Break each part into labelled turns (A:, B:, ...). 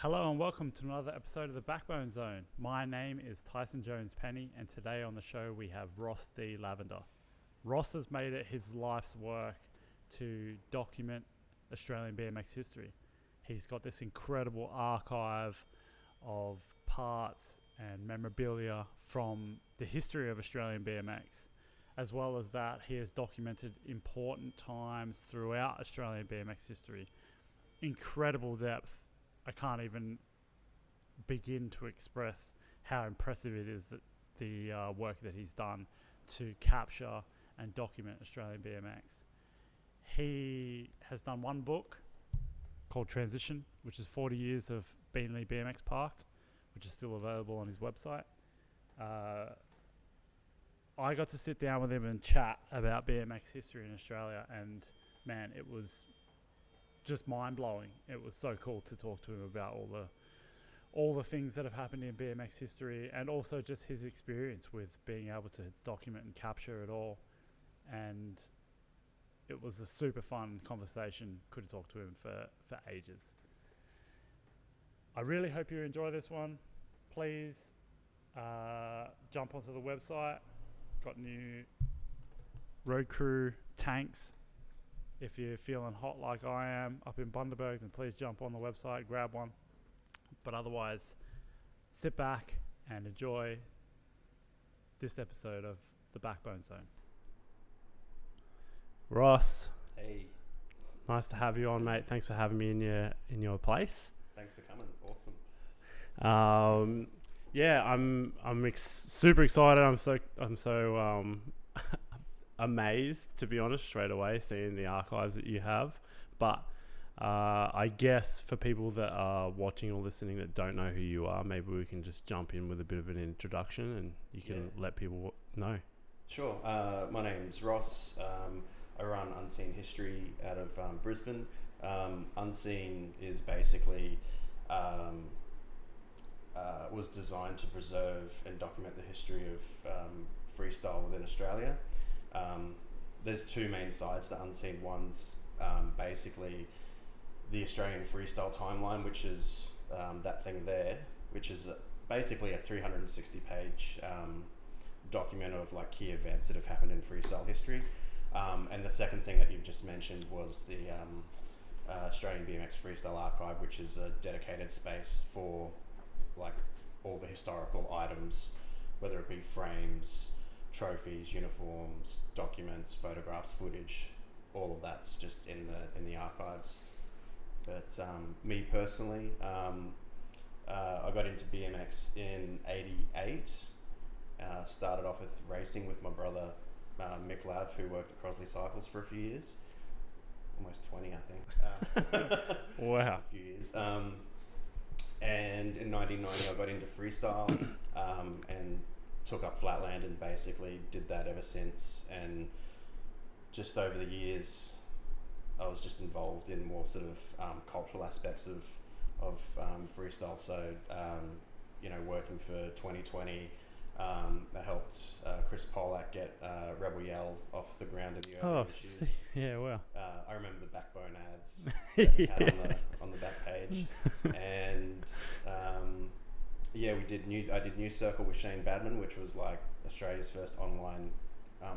A: Hello and welcome to another episode of the Backbone Zone. My name is Tyson Jones Penny, and today on the show we have Ross D. Lavender. Ross has made it his life's work to document Australian BMX history. He's got this incredible archive of parts and memorabilia from the history of Australian BMX. As well as that, he has documented important times throughout Australian BMX history. Incredible depth. I can't even begin to express how impressive it is that the work that he's done to capture and document Australian BMX. He has done one book called Transition, which is 40 years of Beenleigh BMX Park, which is still available on his website. I got to sit down with him and chat about BMX history in Australia, and man, it was just mind-blowing. It was so cool to talk to him about all the things that have happened in BMX history, and also just his experience with being able to document and capture it all. And it was a super fun conversation. Could have talked to him for ages. I really hope you enjoy this one. Please jump onto the website. Got new road crew tanks. If you're feeling hot like I am up in Bundaberg, then please jump on the website, grab one. But otherwise, sit back and enjoy this episode of the Backbone Zone. Ross.
B: Hey.
A: Nice to have you on, mate. Thanks for having me in your place.
B: Thanks for coming. Awesome.
A: I'm super excited. I'm so amazed, to be honest, straight away, seeing the archives that you have. But I guess for people that are watching or listening that don't know who you are, maybe we can just jump in with a bit of an introduction and you can let people know.
B: Sure. My name's Ross. I run Unscene History out of Brisbane. Unscene is basically was designed to preserve and document the history of freestyle within Australia. There's two main sides to Unseen. One's basically the Australian freestyle timeline, which is that thing there, which is basically a 360-page document of like key events that have happened in freestyle history. And the second thing that you've just mentioned was the Australian BMX Freestyle Archive, which is a dedicated space for like all the historical items, whether it be frames, trophies, uniforms, documents, photographs, footage. All of that's just in the archives. But me personally, I got into BMX in '88. Started off with racing with my brother Mick Lav, who worked at Crosley Cycles for a few years, almost 20, I think.
A: Wow,
B: a few years. And in 1990, I got into freestyle and took up Flatland and basically did that ever since. And just over the years, I was just involved in more sort of cultural aspects of freestyle. So, working for 2020, I helped Chris Polak get Rebel Yell off the ground in the early issues.
A: Yeah, wow.
B: I remember the Backbone ads that it had on the back page. And I did New Circle with Shane Badman, which was like Australia's first online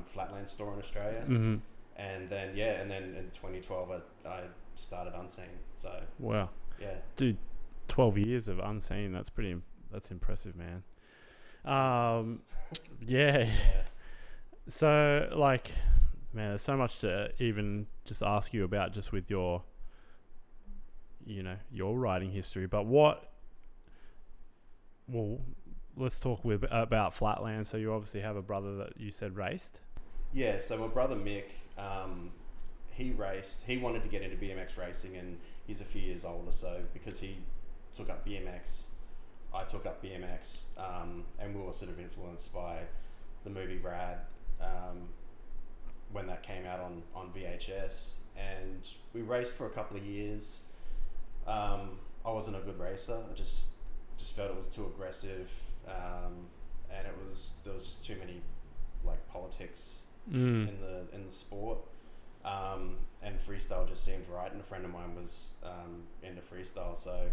B: Flatland store in Australia.
A: Mm-hmm.
B: And then in 2012 I started Unseen. So
A: wow,
B: yeah,
A: dude, 12 years of Unseen. That's impressive, man. Yeah. So like, man, there's so much to even just ask you about just with your riding history. But let's talk about Flatland. So you obviously have a brother that you said raced.
B: Yeah, so my brother Mick, he raced. He wanted to get into BMX racing, and he's a few years older. So because he took up BMX, I took up BMX, and we were sort of influenced by the movie Rad when that came out on VHS, and we raced for a couple of years. I wasn't a good racer. I just felt it was too aggressive, and there was just too many like politics in the sport, and freestyle just seemed right. And a friend of mine was into freestyle, so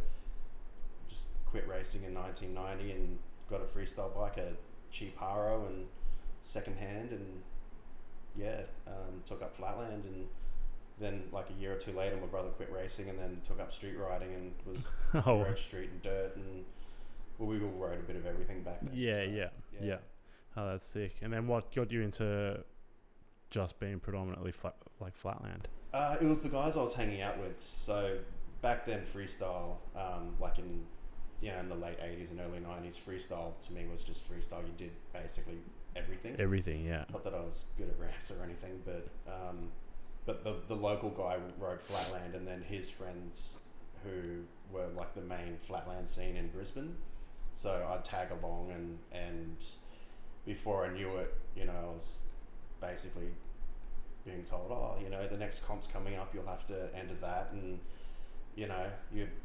B: quit racing in 1990 and got a freestyle bike, a cheap Haro and second hand, and took up Flatland, and then like a year or two later my brother quit racing and then took up street riding and was rode street and dirt, and we all rode a bit of everything back then.
A: Yeah. Oh, that's sick. And then what got you into just being predominantly Flatland?
B: It was the guys I was hanging out with. So back then freestyle, like in the late 80s and early 90s, freestyle to me was just freestyle. You did basically everything. Yeah. Not that I was good at ramps or anything, but the local guy rode Flatland, and then his friends who were like the main Flatland scene in Brisbane. So I'd tag along, and before I knew it, I was basically being told, the next comp's coming up, you'll have to enter that, and you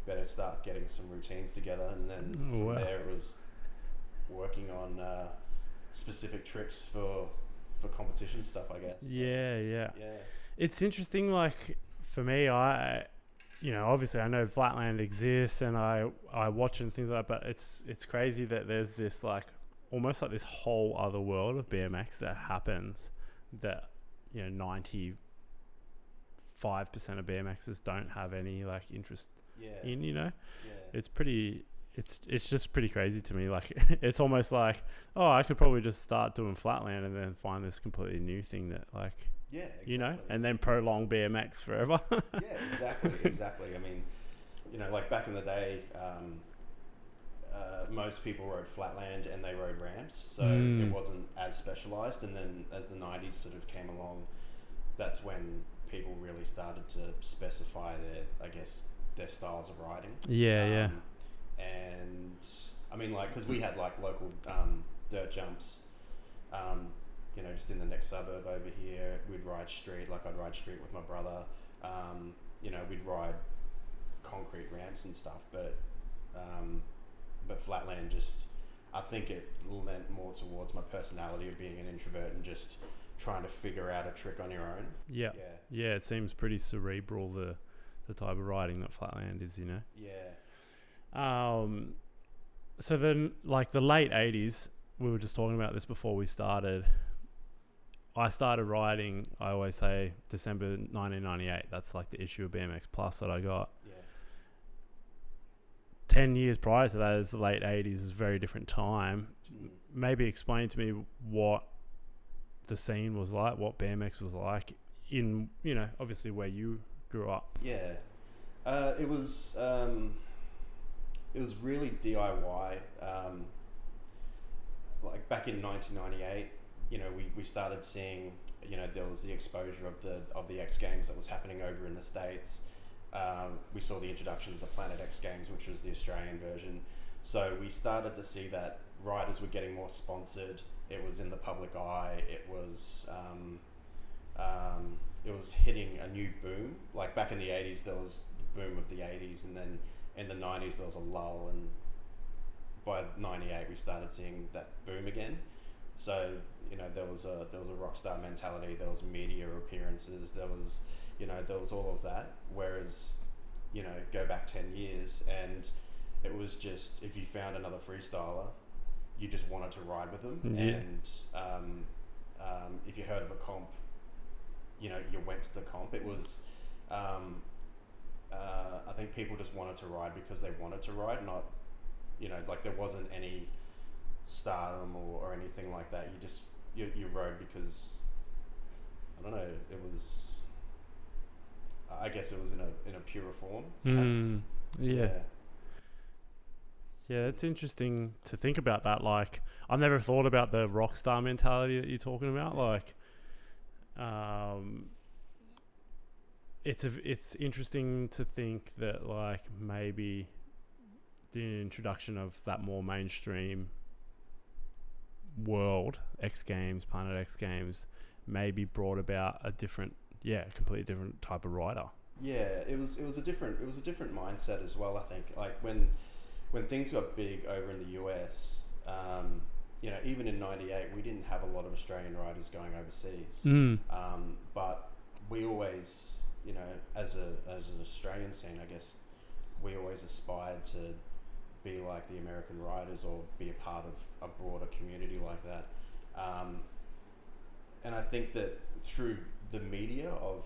B: better start getting some routines together. And then from there it was working on specific tricks for competition stuff, I guess.
A: Yeah. It's interesting, like for me, obviously I know Flatland exists and I watch it and things like that, but it's crazy that there's this like almost like this whole other world of BMX that happens that 95% of BMXers don't have any like interest in. It's just pretty crazy to me. Like it's almost like, I could probably just start doing Flatland and then find this completely new thing that like and then prolong BMX forever.
B: Exactly. I mean, like back in the day, most people rode Flatland and they rode ramps, so it wasn't as specialized. And then as the 90s sort of came along, that's when people really started to specify their styles of riding. And I mean, like, because we had like local dirt jumps, just in the next suburb over here. We'd ride street, like I'd ride street with my brother. We'd ride concrete ramps and stuff, but Flatland just, I think it lent more towards my personality of being an introvert and just trying to figure out a trick on your own. Yeah,
A: it seems pretty cerebral, the type of riding that Flatland is, So then, like the late 80s, we were just talking about this before we started. I started riding, I always say, December 1998. That's like the issue of BMX Plus that I got. 10 years prior to that is the late 80s, is a very different time. Maybe explain to me what the scene was like, what BMX was like in, obviously where you grew up.
B: It was really DIY. Like back in 1998, we started seeing, there was the exposure of the X Games that was happening over in the States. We saw the introduction of the Planet X Games, which was the Australian version. So we started to see that riders were getting more sponsored. It was in the public eye. It was hitting a new boom. Like back in the 80s, there was the boom of the 80s, and then in the 90s there was a lull, and by 98 we started seeing that boom again. So there was a rock star mentality. There was media appearances. There was all of that. Whereas go back 10 years and it was just, if you found another freestyler, you just wanted to ride with them. And if you heard of a comp, you went to the comp. It was I think people just wanted to ride because they wanted to ride, not like there wasn't any stardom or anything like that. You just you rode because, I don't know, I guess it was in a purer form.
A: Yeah, it's interesting to think about that. Like, I've never thought about the rock star mentality that you're talking about. Like, it's interesting to think that like maybe the introduction of that more mainstream world, X Games, Planet X Games, maybe brought about a completely different type of rider.
B: Yeah, it was a different mindset as well. I think like when things got big over in the US, even in '98, we didn't have a lot of Australian riders going overseas. But we always, as an Australian scene, I guess we always aspired to be like the American riders or be a part of a broader community like that. And I think that through the media of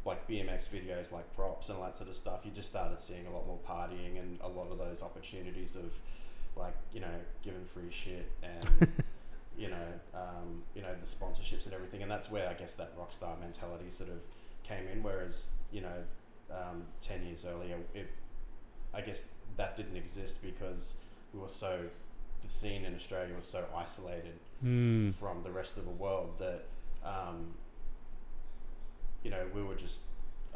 B: like BMX videos, like props and all that sort of stuff, you just started seeing a lot more partying and a lot of those opportunities of like, you know, giving free shit and you know, the sponsorships and everything. And that's where I guess that rock star mentality sort of came in. Whereas, 10 years earlier, I guess that didn't exist because the scene in Australia was so isolated from the rest of the world that, we were just,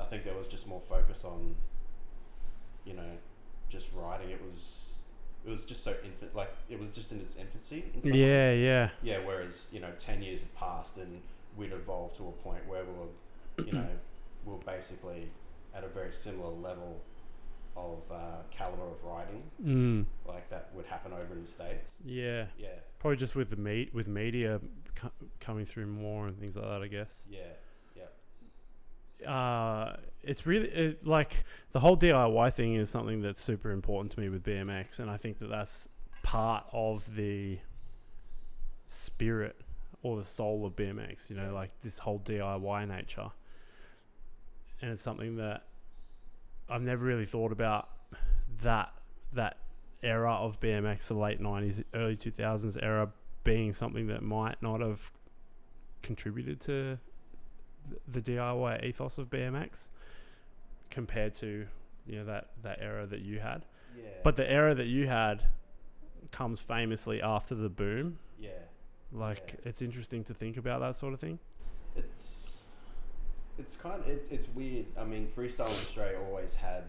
B: I think there was just more focus on, just riding. It was just so it was just in its infancy. In some ways. Yeah. Whereas, 10 years had passed and we'd evolved to a point where we were basically at a very similar level of caliber of riding, like that would happen over in the States.
A: Yeah. Probably just with with media coming through more and things like that, I guess.
B: Yeah.
A: It's really like the whole DIY thing is something that's super important to me with BMX, and I think that's part of the spirit or the soul of BMX. Like this whole DIY nature, and it's something that I've never really thought about that era of BMX, the late 90s, early 2000s era, being something that might not have contributed to the DIY ethos of BMX compared to that era that you had.
B: Yeah.
A: But the era that you had comes famously after the boom.
B: Yeah.
A: It's interesting to think about that sort of thing.
B: It's weird. I mean, freestyle in Australia always had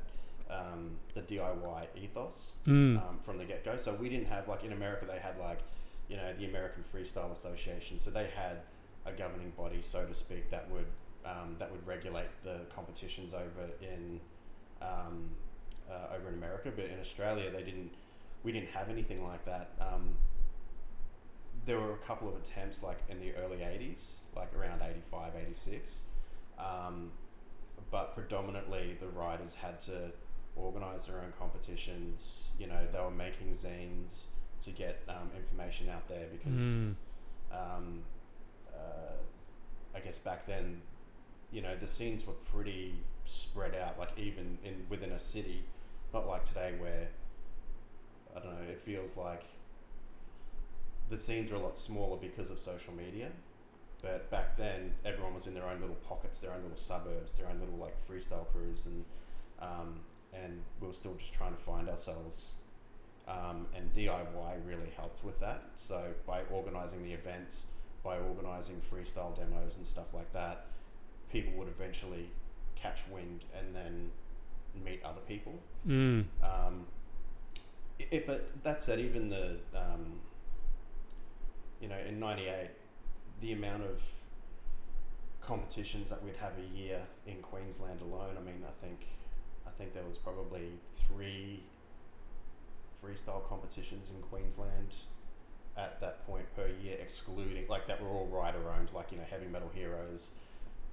B: the DIY ethos from the get-go. So we didn't have, like in America, they had the American Freestyle Association. So they had a governing body, so to speak, that would regulate the competitions over in America. But in Australia, we didn't have anything like that. There were a couple of attempts, like in the early 80s, like around 85, 86. But predominantly the riders had to organise their own competitions. They were making zines to get information out there because I guess back then, the scenes were pretty spread out, like even within a city, not like today where, I don't know, it feels like the scenes are a lot smaller because of social media. But back then, everyone was in their own little pockets, their own little suburbs, their own little like freestyle crews, and we were still just trying to find ourselves. And DIY really helped with that. So by organising the events, by organising freestyle demos and stuff like that, people would eventually catch wind and then meet other people. But that said, even in '98. The amount of competitions that we'd have a year in Queensland alone, I mean, I think there was probably 3 freestyle competitions in Queensland at that point per year, excluding, like, that were all rider owned, like, Heavy Metal Heroes,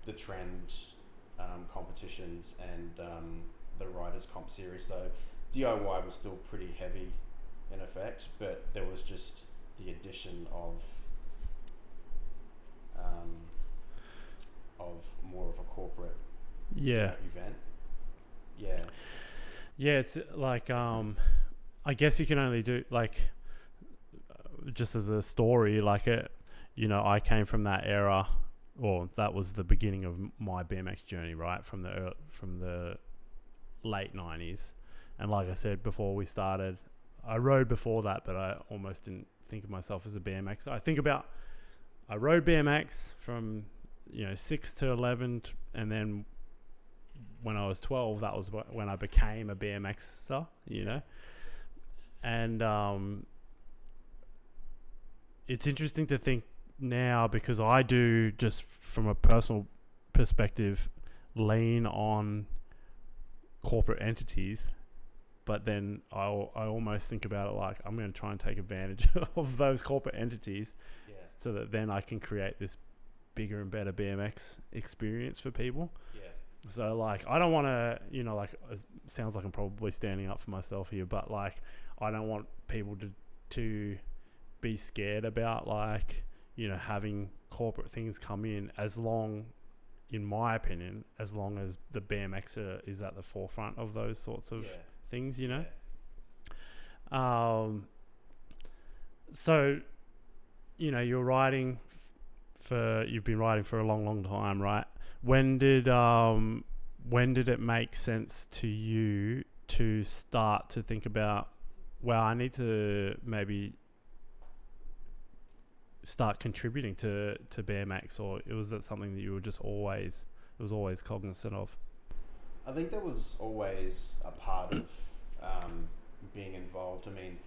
B: the Trend competitions, and the Riders Comp Series. So DIY was still pretty heavy in effect, but there was just the addition of more of a corporate event.
A: It's like I guess you can only do, like, just as a story, like I came from that era, or that was the beginning of my BMX journey, right, from the late 90s. And like I said before we started, I rode before that, but I almost didn't think of myself as a BMXer. I rode BMX from 6 to 11, and then when I was 12, that was when I became a BMXer, and it's interesting to think now, because I do, just from a personal perspective, lean on corporate entities, but then I almost think about it like I'm going to try and take advantage of those corporate entities, so that then I can create this bigger and better BMX experience for people. So like, I don't want to, like, it sounds like I'm probably standing up for myself here, but like, I don't want people to be scared about like, having corporate things come in, in my opinion, as long as the BMXer is at the forefront of those sorts of things, So, you're riding you've been riding for a long, long time, right? When did it make sense to you to start to think about, well, I need to maybe start contributing to BMX, or was that something that you were just always cognizant of?
B: I think that was always a part of being involved. I mean,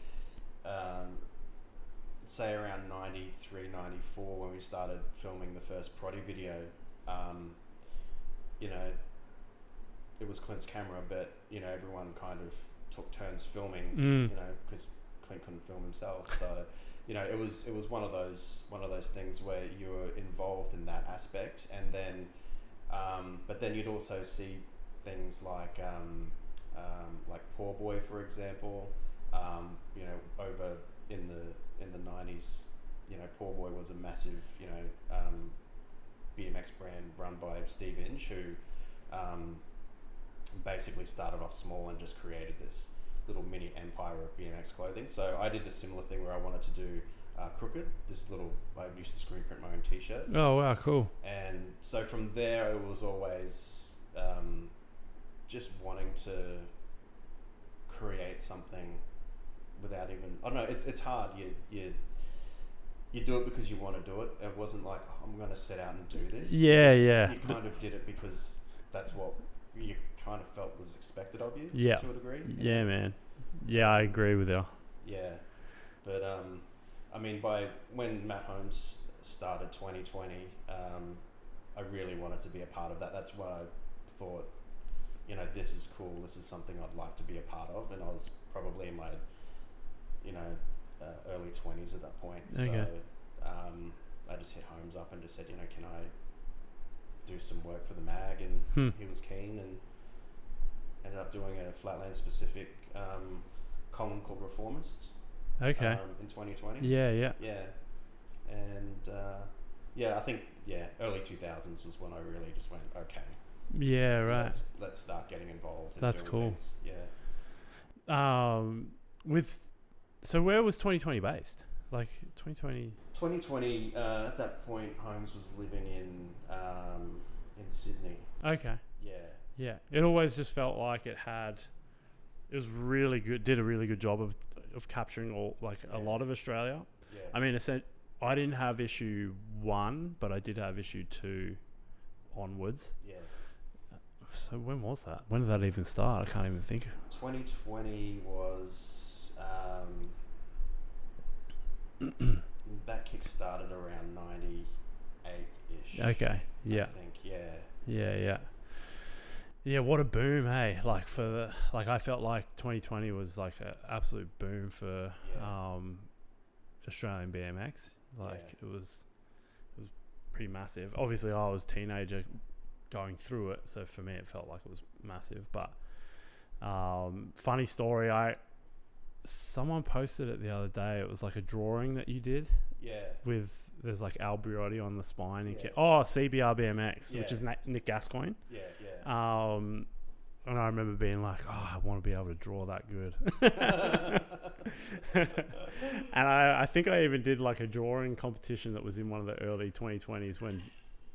B: say around 93, 94 when we started filming the first Proddy video, it was Clint's camera, but everyone kind of took turns filming, because Clint couldn't film himself. So, it was one of those things where you were involved in that aspect, and then, but then you'd also see things like Poor Boy, for example. Over in the 90s, Poor Boy was a massive, BMX brand run by Steve Inch, who basically started off small and just created this little mini empire of BMX clothing. So I did a similar thing where I wanted to do Crooked, I used to screen print my own t-shirts.
A: Oh wow, cool.
B: And so from there it was always just wanting to create something without even, I don't know, it's hard. You do it because you want to do it. It wasn't like, oh, I'm going to set out and do this.
A: Yeah.
B: You kind of did it because that's what you kind of felt was expected of you, to a degree.
A: Yeah, man. Yeah, I agree with you.
B: Yeah. But, I mean, when Matt Holmes started 2020, I really wanted to be a part of that. That's what I thought, this is cool. This is something I'd like to be a part of. And I was probably in my, early 20s at that point.
A: Okay.
B: So I just hit Holmes up and just said, can I do some work for the mag? And he was keen, and ended up doing a Flatland specific column called Reformist.
A: Okay.
B: In 2020.
A: Yeah.
B: And I think early 2000s was when I really just went, okay.
A: Yeah, right.
B: Let's start getting involved.
A: That's cool.
B: Things. Yeah.
A: So where was 2020 based? Like 2020.
B: 2020. At that point, Holmes was living in Sydney.
A: Okay.
B: Yeah.
A: Yeah. It always just felt like it was really good. Did a really good job of capturing a lot of Australia.
B: Yeah.
A: I mean, I didn't have issue 1, but I did have issue 2 onwards.
B: Yeah.
A: So when was that? When did that even start? I can't even think.
B: 2020 was that kick started around 98-ish.
A: Okay. Yeah.
B: I think.
A: Yeah. Yeah, what a boom, hey! Like I felt like 2020 was like an absolute boom for Australian BMX. It was pretty massive. Obviously, I was a teenager going through it, so for me, it felt like it was massive. But funny story, someone posted it the other day. It was like a drawing that you did. Yeah. There's like Albriotti on the spine. And CBR BMX, which is Nick Gascoigne.
B: Yeah.
A: And I remember being like, I want to be able to draw that good. And I think I even did like a drawing competition that was in one of the early 2020s when,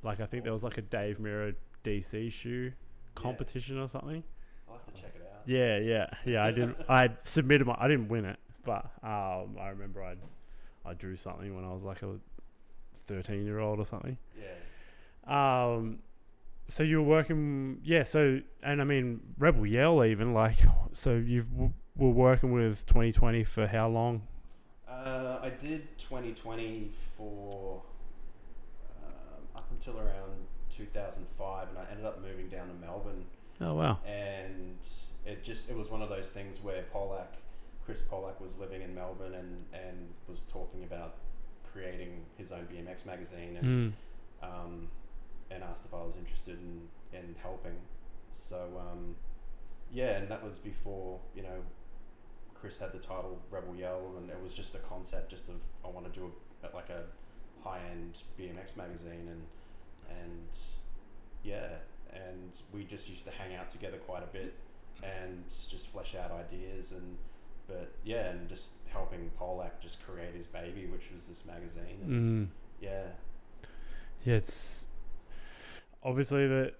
A: like, I think there was like a Dave Mirra DC shoe competition or something.
B: I'll have to check it out.
A: Yeah. I did. I submitted I didn't win it, but I remember I drew something when I was like a 13-year-old or something.
B: Yeah.
A: So you were working, and I mean Rebel Yell even, so you were working with 2020 for how long?
B: I did 2020 for up until around 2005, and I ended up moving down to Melbourne.
A: Oh wow!
B: And it was one of those things where Chris Pollack was living in Melbourne and was talking about creating his own BMX magazine, and asked if I was interested in helping. So yeah, and that was before, you know, Chris had the title Rebel Yell, and it was just a concept just of, I want to do like a high-end BMX magazine, and yeah, and we just used to hang out together quite a bit and just flesh out ideas, but yeah, and just helping Polak just create his baby, which was this magazine. And yeah,
A: it's obviously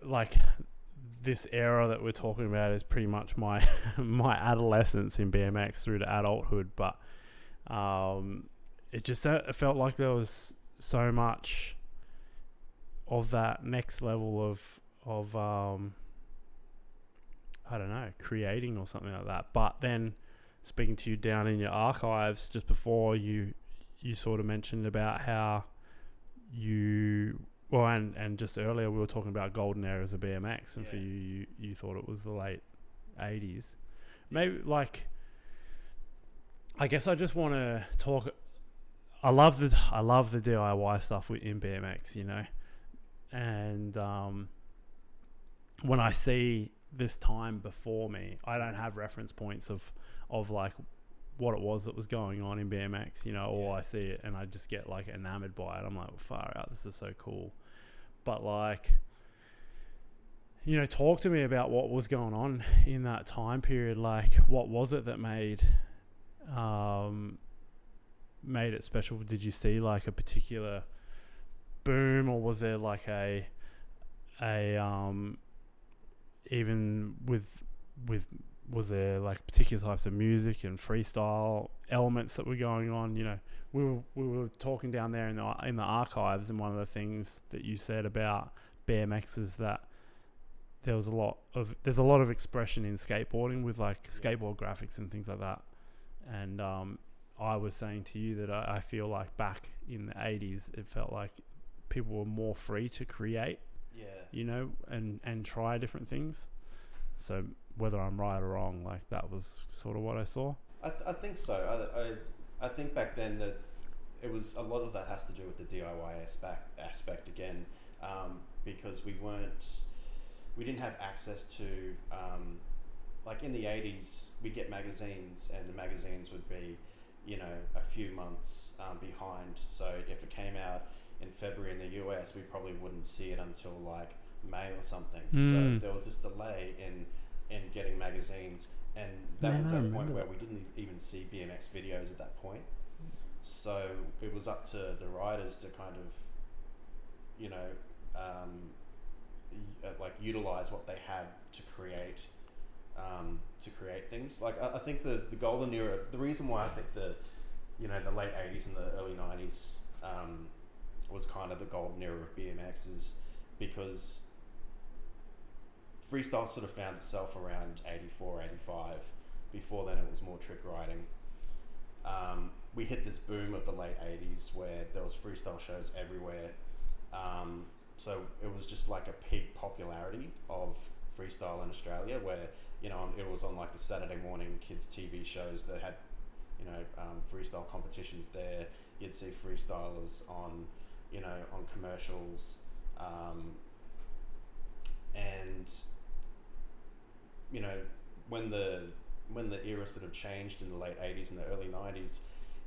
A: this era that we're talking about is pretty much my my adolescence in BMX through to adulthood, but it felt like there was so much of that next level of I don't know, creating or something like that. But then speaking to you down in your archives just before, you sort of mentioned about how and just earlier we were talking about golden eras of BMX, and for you thought it was the late 80s. Maybe I guess I just want to talk. I love the DIY stuff in BMX, you know, and when I see this time before me, I don't have reference points of like what it was that was going on in BMX, you know, or I see it and I just get like enamored by it. I'm like, well, far out, this is so cool. But like, you know, talk to me about what was going on in that time period. Like, what was it that made it special? Did you see like a particular boom, or was there like a even with was there like particular types of music and freestyle elements that were going on? You know, we were talking down there in the archives, and one of the things that you said about BMX is that there's a lot of expression in skateboarding with like skateboard graphics and things like that. And I was saying to you that I feel like back in the 80s, it felt like people were more free to create, you know, and try different things. So whether I'm right or wrong, like that was sort of what I saw.
B: I think so. I think back then that it was a lot of that has to do with the DIY aspect again, because we didn't have access to, like in the 80s, we'd get magazines, and the magazines would be, you know, a few months behind. So if it came out in February in the US, we probably wouldn't see it until like May or something. So there was this delay in getting magazines, and that was at a point where we didn't even see BMX videos at that point. So it was up to the writers to kind of, you know, like utilize what they had to create things. Like I think the golden era, the reason why I think the late 80s and the early 90s was kind of the golden era of BMX is because freestyle sort of found itself around 84, 85. Before then it was more trick riding. We hit this boom of the late 80s where there was freestyle shows everywhere. So it was just like a peak popularity of freestyle in Australia, where, you know, it was on like the Saturday morning kids TV shows that had, you know, freestyle competitions there. You'd see freestylers on, you know, on commercials, and, you know, when the era sort of changed in the late 80s and the early 90s,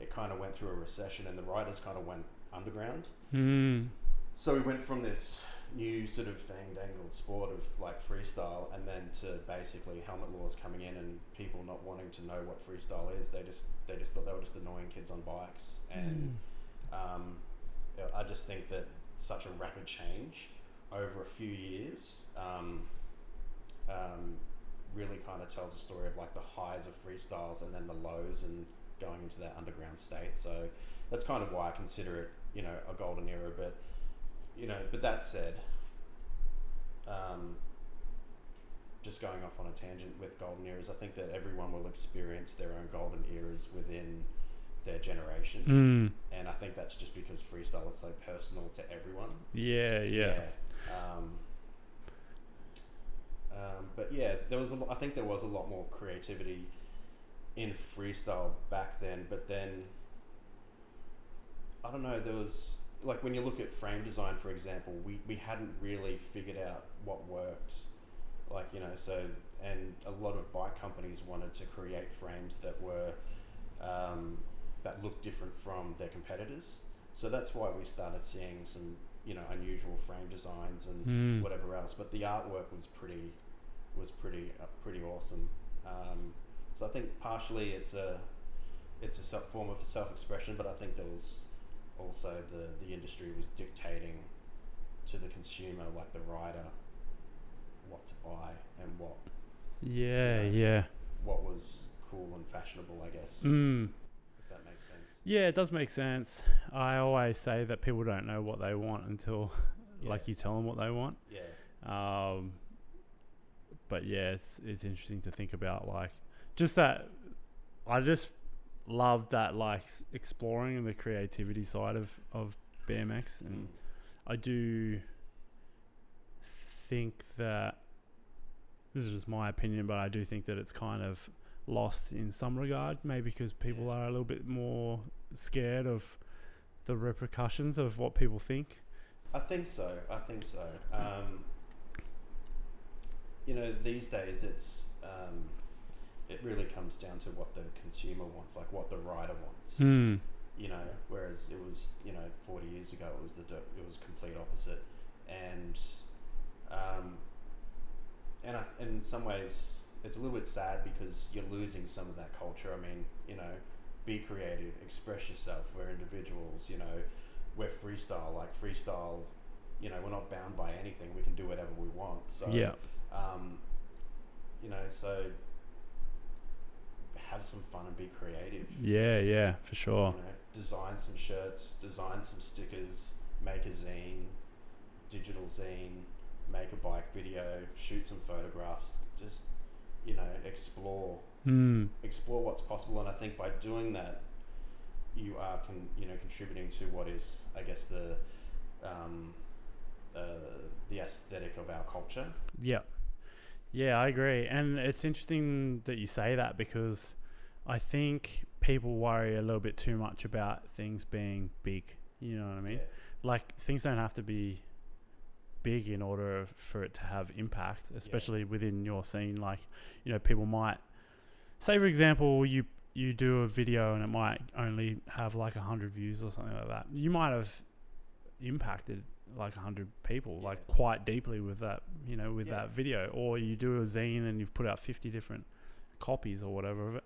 B: it kind of went through a recession, and the riders kind of went underground. So we went from this new sort of fang-dangled sport of like freestyle, and then to basically helmet laws coming in and people not wanting to know what freestyle is. They just thought they were just annoying kids on bikes. And I just think that such a rapid change over a few years really kind of tells a story of like the highs of freestyles and then the lows and going into that underground state. So that's kind of why I consider it, you know, a golden era. But, you know, but that said, just going off on a tangent with golden eras, I think that everyone will experience their own golden eras within their generation. And I think that's just because freestyle is so personal to everyone. But yeah, I think there was a lot more creativity in freestyle back then, but then I don't know, there was like when you look at frame design, for example, we hadn't really figured out what worked. Like, you know, so, and a lot of bike companies wanted to create frames that were, that looked different from their competitors. So that's why we started seeing some, you know, unusual frame designs and whatever else. But the artwork was pretty awesome. So I think partially it's a form of self-expression, but I think there was also the industry was dictating to the consumer, like the rider, what to buy and what what was cool and fashionable, I guess. If that makes sense.
A: Yeah, it does make sense. I always say that people don't know what they want until like you tell them what they want. But yeah, it's interesting to think about, like, just that. I just love that, like, exploring and the creativity side of BMX, and I do think that, this is just my opinion, but I do think that it's kind of lost in some regard, maybe because people are a little bit more scared of the repercussions of what people think.
B: I think so. You know, these days it's it really comes down to what the consumer wants, like what the rider wants. You know, whereas it was, you know, 40 years ago it was complete opposite, and in some ways it's a little bit sad because you're losing some of that culture. I mean, you know, be creative, express yourself. We're individuals, you know, we're freestyle. Like freestyle, you know, we're not bound by anything. We can do whatever we want. So you know, so have some fun and be creative.
A: Yeah, for sure.
B: You know, design some shirts, design some stickers, make a zine, digital zine, make a bike video, shoot some photographs. Just, you know, explore what's possible. And I think by doing that, you are contributing to what is, I guess, the aesthetic of our culture.
A: Yeah, I agree. And it's interesting that you say that, because I think people worry a little bit too much about things being big. You know what I mean? Like, things don't have to be big in order for it to have impact, especially within your scene. Like, you know, people might say, for example, you do a video and it might only have like 100 views or something like that. You might have impacted like 100 people like quite deeply with that, you know, with that video. Or you do a zine and you've put out 50 different copies or whatever of it,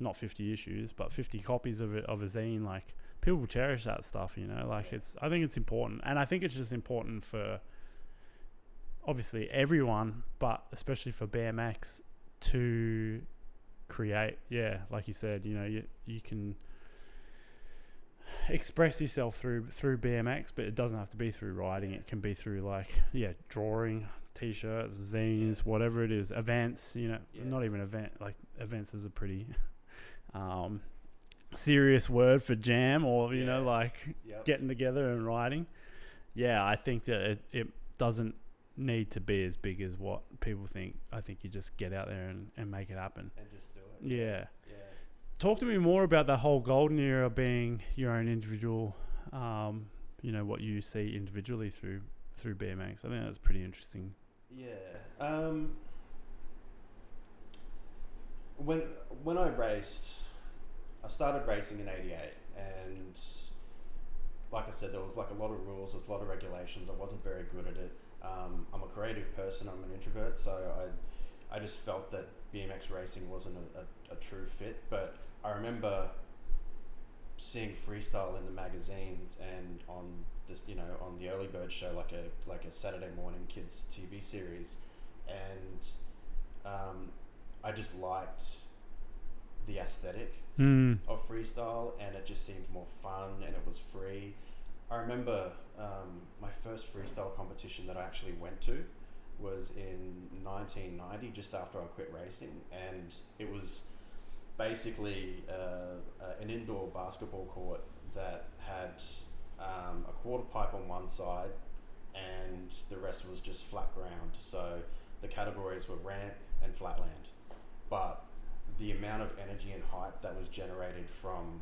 A: not 50 issues, but 50 copies of it, of a zine. Like, people cherish that stuff, you know. Like, I think it's important, and I think it's just important for obviously everyone, but especially for BMX to create, like you said, you know, you can express yourself through BMX, but it doesn't have to be through riding. It can be through, like, drawing, t-shirts, zines, whatever it is, events, you know. Not even event, like, events is a pretty serious word for jam, or you know, like getting together and riding. I think that it doesn't need to be as big as what people think. I think you just get out there and make it happen
B: and just do it.
A: Talk to me more about the whole golden era being your own individual, you know, what you see individually through BMX. I think that's pretty interesting.
B: When I raced, I started racing in '88, and like I said, there was like a lot of rules, there's a lot of regulations. I wasn't very good at it. I'm a creative person, I'm an introvert, so I just felt that BMX racing wasn't a true fit. But I remember seeing freestyle in the magazines and on this, you know, on the Early Bird show, like a Saturday morning kids TV series, and I just liked the aesthetic of freestyle, and it just seemed more fun, and it was free. I remember my first freestyle competition that I actually went to was in 1990, just after I quit racing, and it was basically an indoor basketball court that had a quarter pipe on one side, and the rest was just flat ground. So the categories were ramp and flatland, but the amount of energy and hype that was generated from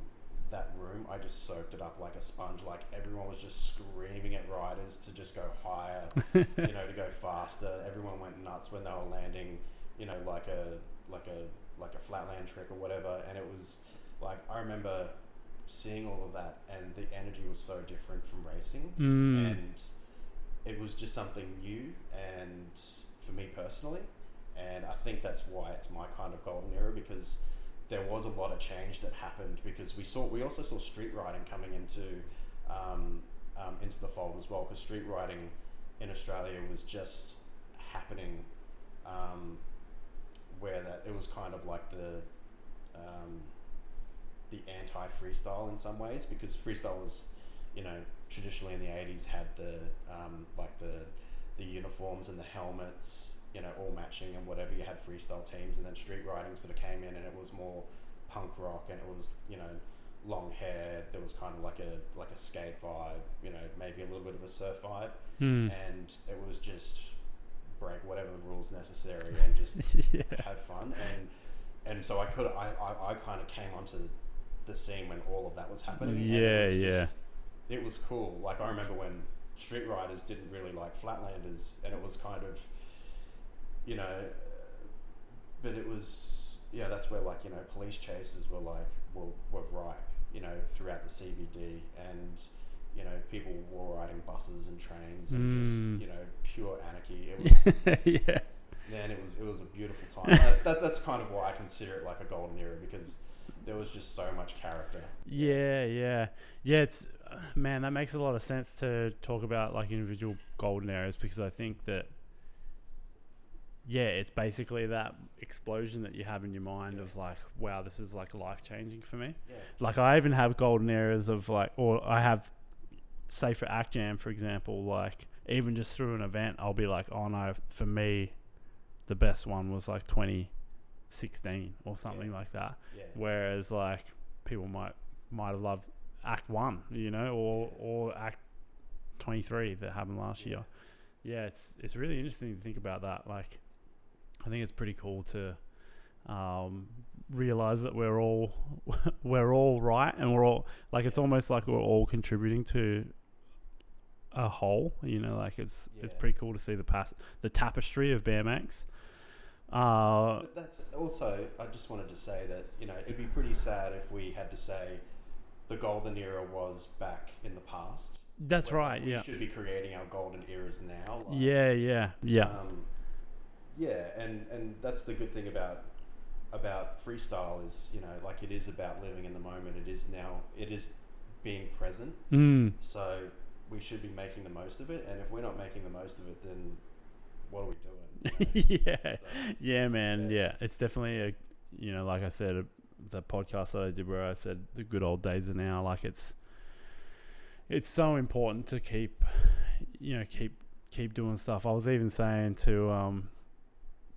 B: that room, I just soaked it up like a sponge. Like everyone was just screaming at riders to just go higher, you know, to go faster. Everyone went nuts when they were landing, you know, like a flatland trick or whatever. And it was like, I remember seeing all of that, and the energy was so different from racing, and it was just something new, and for me personally, and I think that's why it's my kind of golden era, because there was a lot of change that happened, because we also saw street riding coming into the fold as well, because street riding in Australia was just happening, where that it was kind of like the anti-freestyle in some ways, because freestyle was, you know, traditionally in the 80s had the the uniforms and the helmets, you know, all matching and whatever. You had freestyle teams, and then street riding sort of came in, and it was more punk rock, and it was, you know, long hair. There was kind of like a skate vibe, you know, maybe a little bit of a surf vibe, and it was just break whatever the rules necessary and just have fun. And so I kind of came onto the scene when all of that was happening. It was cool. Like, I remember when street riders didn't really like Flatlanders, and it was kind of, you know, but it was, that's where, like, you know, police chases were ripe, you know, throughout the CBD, and, you know, people were riding buses and trains and just, you know, pure anarchy. It was, man, it was a beautiful time. That's kind of why I consider it like a golden era, because there was just so much character.
A: Yeah. It's, man, that makes a lot of sense to talk about like individual golden eras, because I think that, it's basically that explosion that you have in your mind of like, wow, this is like life changing for me. Like, I even have golden eras of like, or I have, say for Act Jam, for example, like even just through an event, I'll be like, oh no, for me, the best one was like 2016 or something like that. Whereas like people might have loved Act 1, you know, or Act 23 that happened last year. It's really interesting to think about that. Like, I think it's pretty cool to realize that we're all right, and we're all like, it's almost like we're all contributing to a whole, you know, like it's pretty cool to see the tapestry of BMX.
B: But that's also, I just wanted to say that, you know, it'd be pretty sad if we had to say the golden era was back in the past.
A: That's right.
B: We should be creating our golden eras now. Like, and that's the good thing about freestyle is, you know, like, it is about living in the moment. It is being present. So we should be making the most of it. And if we're not making the most of it, then what are we doing?
A: Man. It's definitely you know, like I said, the podcast that I did where I said the good old days are now. Like, it's so important to keep doing stuff. I was even saying to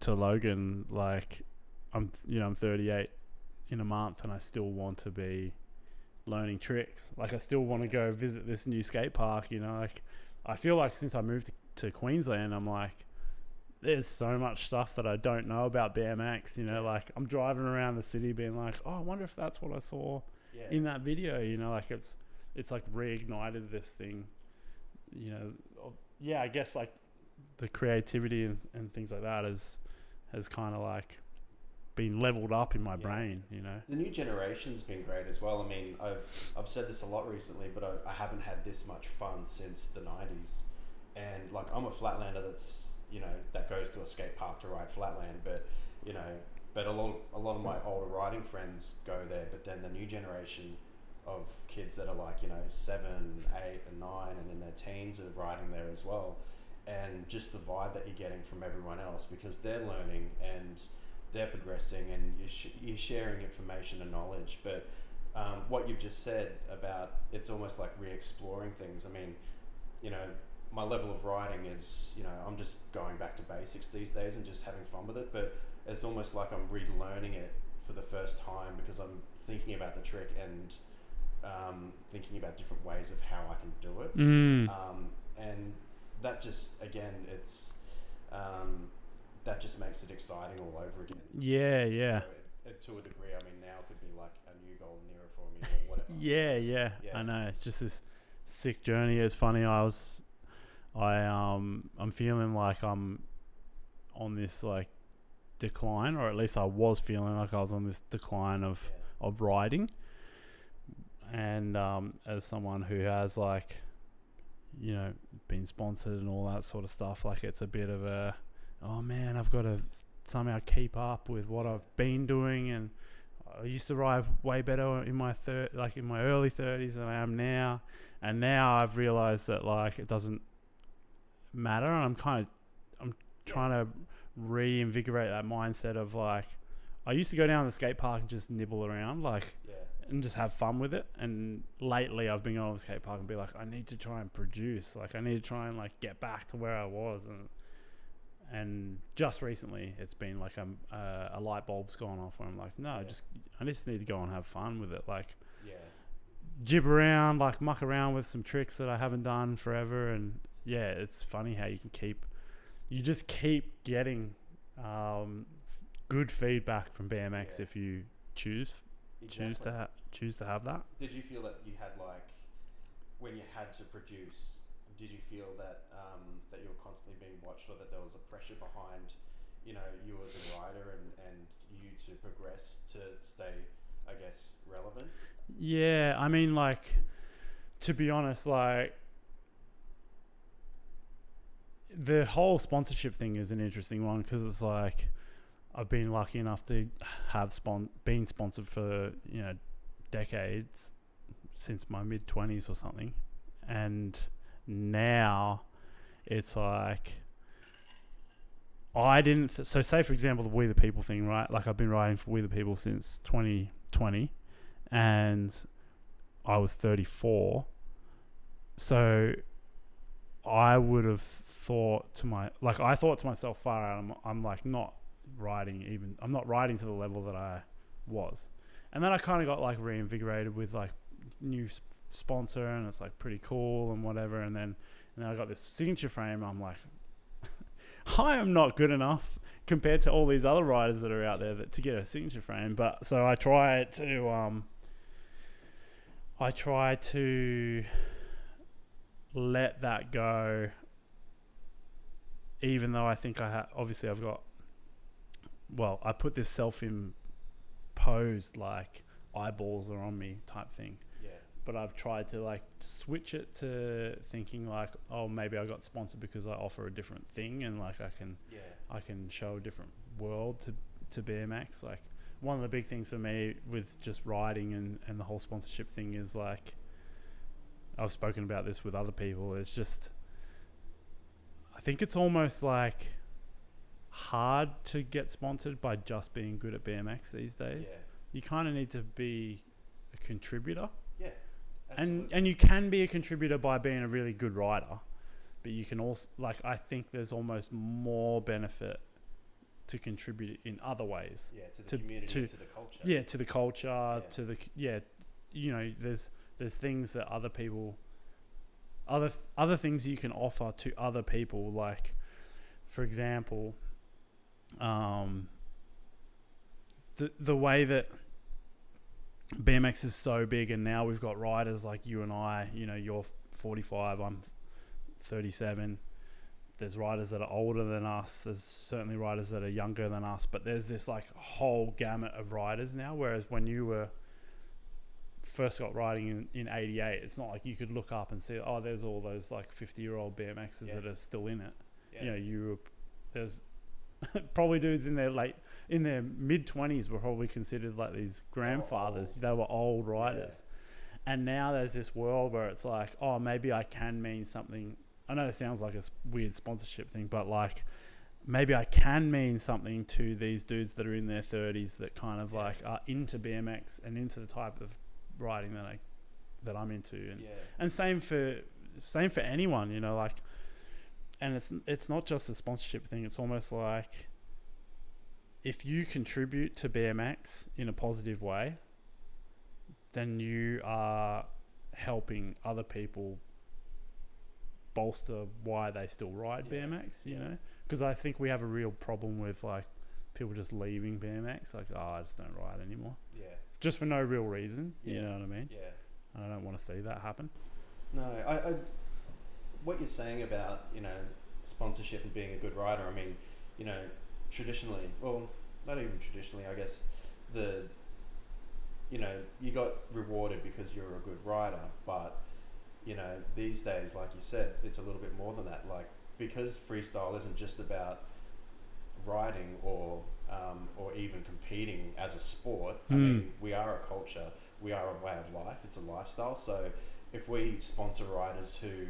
A: Logan, like, I'm 38 in a month, and I still want to be learning tricks. Like, I still want to go visit this new skate park, you know. Like, I feel like since I moved to Queensland, I'm like, there's so much stuff that I don't know about BMX, you know. Like, I'm driving around the city being like, oh, I wonder if that's what I saw in that video, you know. Like, it's like reignited this thing, you know. I guess like the creativity and things like that has kind of like been leveled up in my brain, you know.
B: The new generation's been great as well. I mean, I've said this a lot recently, but I haven't had this much fun since the 90s. And like, I'm a Flatlander that's, you know, that goes to a skate park to ride Flatland, but, you know, but a lot of my older riding friends go there. But then the new generation of kids that are like, you know, 7, 8 and 9 and in their teens are riding there as well. And just the vibe that you're getting from everyone else, because they're learning and they're progressing, and you're sharing information and knowledge. But what you've just said about, it's almost like re-exploring things. I mean, you know, my level of riding is, you know, I'm just going back to basics these days and just having fun with it. But it's almost like I'm relearning it for the first time, because I'm thinking about the trick and thinking about different ways of how I can do it. And that just, again, it's that just makes it exciting all over again.
A: Yeah.
B: So to a degree, I mean, now could be like a new golden era for me, or whatever.
A: Yeah. I know. It's just this sick journey. It's funny. I'm feeling like I'm on this like decline, or at least I was feeling like I was on this decline of riding. And as someone who has like, you know, been sponsored and all that sort of stuff, like it's a bit of a, oh man, I've got to somehow keep up with what I've been doing. And I used to ride way better in my early 30s than I am now. And now I've realized that like it doesn't matter. And I'm trying to reinvigorate that mindset of like, I used to go down to the skate park and just nibble around and just have fun with it. And lately I've been going to the skate park and be like, I need to try and produce. Like I need to try and like get back to where I was. And just recently it's been like a light bulb's gone off where I'm like, no, I just need to go and have fun with it. Like jib around, like muck around with some tricks that I haven't done forever. And yeah, it's funny how you just keep getting good feedback from BMX if you choose to have that.
B: Did you feel that you had like, when you had to produce, did you feel that that you were constantly being watched, or that there was a pressure behind, you know, you as a rider and you to progress to stay, I guess, relevant?
A: Yeah, I mean, like, to be honest, like, the whole sponsorship thing is an interesting one, because it's like, I've been lucky enough to have been sponsored for, you know, decades, since my mid-20s or something. And now it's like, I didn't... so say, for example, the We The People thing, right? Like, I've been riding for We The People since 2020, and I was 34. So I would have thought I thought to myself, far out, I'm like not riding I'm not riding to the level that I was. And then I kind of got like reinvigorated with like new sponsor, and it's like pretty cool and whatever. And then I got this signature frame. I'm like, I am not good enough compared to all these other riders that are out there to get a signature frame. But so I try to let that go, even though I think obviously I've got, I put this self-imposed like eyeballs are on me type thing. Yeah. But I've tried to like switch it to thinking like, oh, maybe I got sponsored because I offer a different thing, and like I can show a different world to BMX. Like one of the big things for me with just riding and the whole sponsorship thing is like, I've spoken about this with other people. It's just, I think it's almost like hard to get sponsored by just being good at BMX these days. Yeah. You kind of need to be a contributor. Yeah. Absolutely. And you can be a contributor by being a really good rider, but you can also, like, I think there's almost more benefit to contribute in other ways. Yeah, to the community, to the culture. Yeah, to the culture, to the, you know, there's things that other people, other things you can offer to other people. Like, for example, the way that BMX is so big, and now we've got riders like you and I, you know, you're 45, I'm 37. There's riders that are older than us. There's certainly riders that are younger than us, but there's this like whole gamut of riders now. Whereas when you were first got riding in 88, it's not like you could look up and see, oh, there's all those like 50-year-old BMXers that are still in it. Yeah. You know, there's probably dudes in their mid-20s were probably considered like these grandfathers. They were old riders. Yeah. And now there's this world where it's like, oh, maybe I can mean something. I know it sounds like a weird sponsorship thing, but like maybe I can mean something to these dudes that are in their 30s that kind of like are into BMX and into the type of riding that I'm into. And same for anyone, you know, like, and it's not just a sponsorship thing. It's almost like if you contribute to BMX in a positive way, then you are helping other people bolster why they still ride BMX, you know? Because I think we have a real problem with like people just leaving BMX, like, oh, I just don't ride anymore. Yeah. just for no real reason.
B: Yeah.
A: You know what I mean?
B: Yeah.
A: I don't want to see that happen.
B: No, I what you're saying about, sponsorship and being a good rider, I mean, traditionally, well, not even traditionally, I guess you got rewarded because you're a good rider, but these days, like you said, it's a little bit more than that. Like, because freestyle isn't just about riding or even competing as a sport. I mean, we are a culture, we are a way of life, it's a lifestyle. So if we sponsor riders who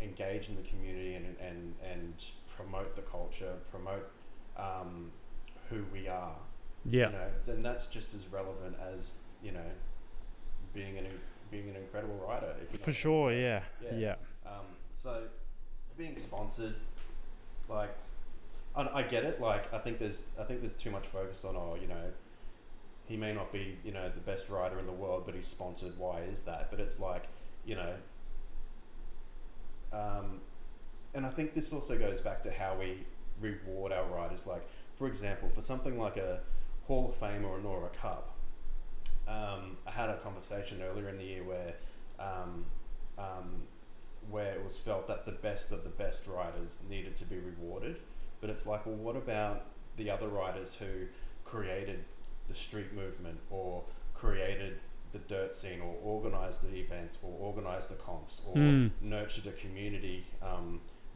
B: engage in the community and promote the culture, promote who we are, then that's just as relevant as being an incredible rider.
A: For sure, yeah.
B: So being sponsored, like, I get it. Like, I think there's too much focus on he may not be the best rider in the world, but he's sponsored. Why is that? But it's like and I think this also goes back to how we reward our riders. Like, for example, for something like a Hall of Fame or a Nora Cup, I had a conversation earlier in the year where it was felt that the best of the best riders needed to be rewarded. But it's like, well, what about the other riders who created the street movement or created the dirt scene or organised the events or organised the comps or nurtured a community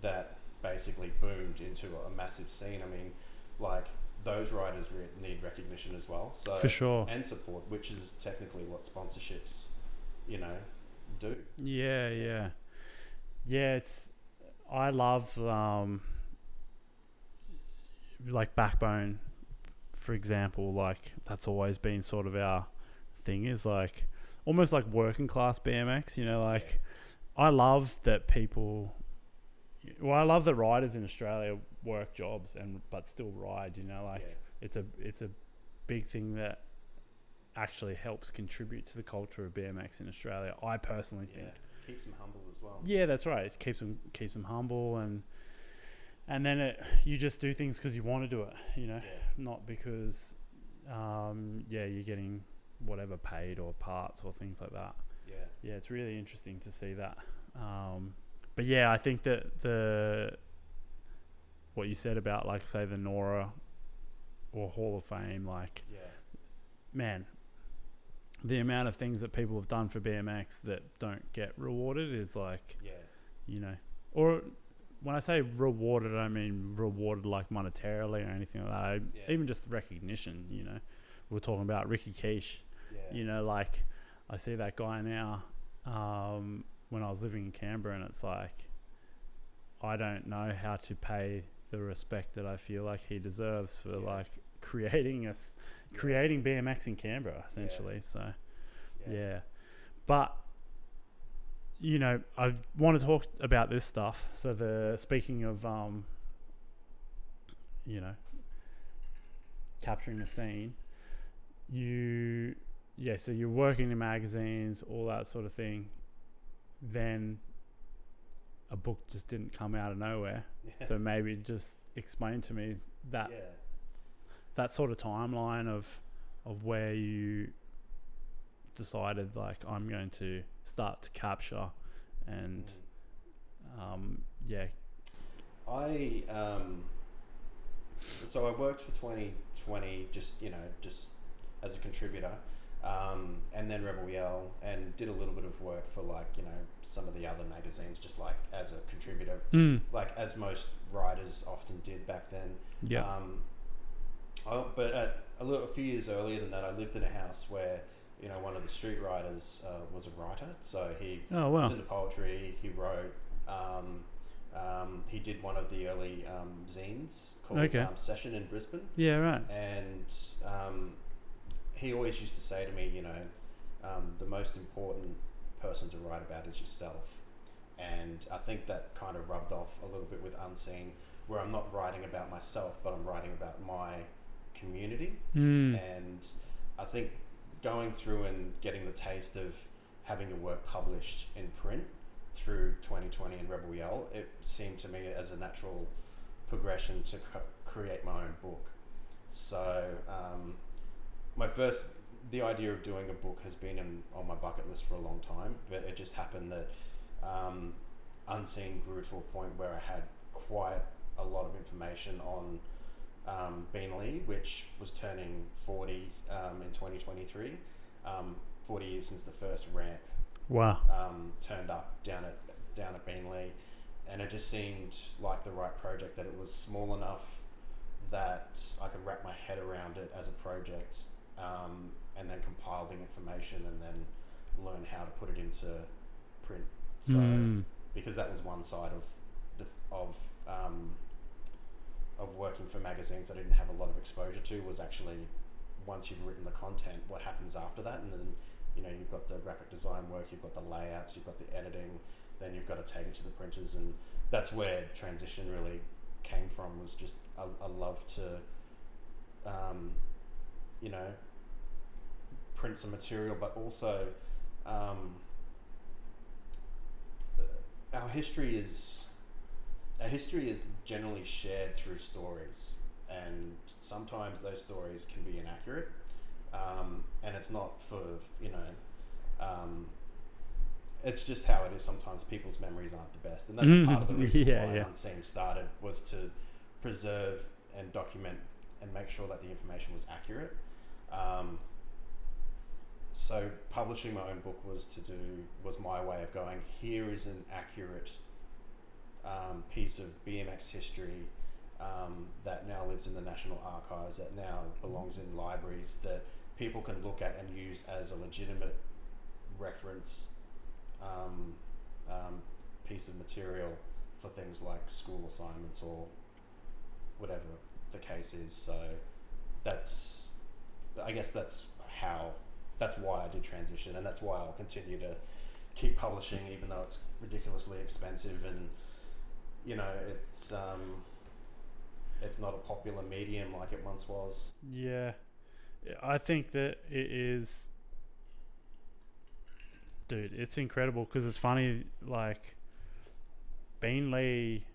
B: that basically boomed into a massive scene? I mean, like, those riders need recognition as well. So,
A: for sure.
B: And support, which is technically what sponsorships, do.
A: Yeah. I love like Backbone, for example. Like, that's always been sort of our thing, is like almost like working class BMX. Like, I love that I love that riders in Australia work jobs but still ride. It's a big thing that actually helps contribute to the culture of BMX in Australia, I personally think.
B: Keeps them humble as well.
A: Yeah, that's right. It keeps them humble, and then you just do things because you want to do it, not because you're getting whatever paid or parts or things like that. Yeah, it's really interesting to see that. But yeah, I think that what you said about, like, say, the Nora or Hall of Fame, like, man, the amount of things that people have done for BMX that don't get rewarded is like, or when I say rewarded, I don't mean rewarded like monetarily or anything like that. Even just recognition, we're talking about Ricky Keish, like, I see that guy now, when I was living in Canberra, and it's like, I don't know how to pay the respect that I feel like he deserves for like creating BMX in Canberra, essentially. So but I want to talk about this stuff. So speaking of capturing the scene, so you're working in magazines, all that sort of thing. Then a book just didn't come out of nowhere. So maybe just explain to me that sort of timeline of where you decided, like, I'm going to start to capture and
B: so I worked for 2020 just as a contributor, and then Rebel Yell, and did a little bit of work for, like, some of the other magazines, just like as a contributor, like as most writers often did back then. But a few years earlier than that, I lived in a house where one of the street riders was a writer. So he was into poetry. He wrote. He did one of the early zines called Session in Brisbane.
A: Yeah, right.
B: And he always used to say to me, the most important person to write about is yourself. And I think that kind of rubbed off a little bit with Unscene, where I'm not writing about myself, but I'm writing about my community. And I think going through and getting the taste of having your work published in print through 2020 and Rebel Yell, it seemed to me as a natural progression to create my own book. So my first the idea of doing a book has been on my bucket list for a long time, but it just happened that Unseen grew to a point where I had quite a lot of information on Beanley, which was turning 40 in 2023. 40 years since the first ramp
A: Wow.
B: turned up down at Beanley, and it just seemed like the right project, that it was small enough that I could wrap my head around it as a project, and then compile the information and then learn how to put it into print. So because that was one side of working for magazines I didn't have a lot of exposure to, was actually, once you've written the content, what happens after that. And then, you've got the graphic design work, you've got the layouts, you've got the editing, then you've got to take it to the printers. And that's where transition really came from, was just a love to print some material, but also our history is generally shared through stories, and sometimes those stories can be inaccurate, and it's not for it's just how it is. Sometimes people's memories aren't the best, and that's part of the reason why Unseen started, was to preserve and document and make sure that the information was accurate. So publishing my own book was my way of going, here is an accurate piece of BMX history that now lives in the National Archives, that now belongs in libraries, that people can look at and use as a legitimate reference piece of material for things like school assignments or whatever the case is. So that's why I did transition, and that's why I'll continue to keep publishing, even though it's ridiculously expensive, and it's not a popular medium like it once was.
A: Yeah, I think that it is, dude. It's incredible, because it's funny. Like, Beanley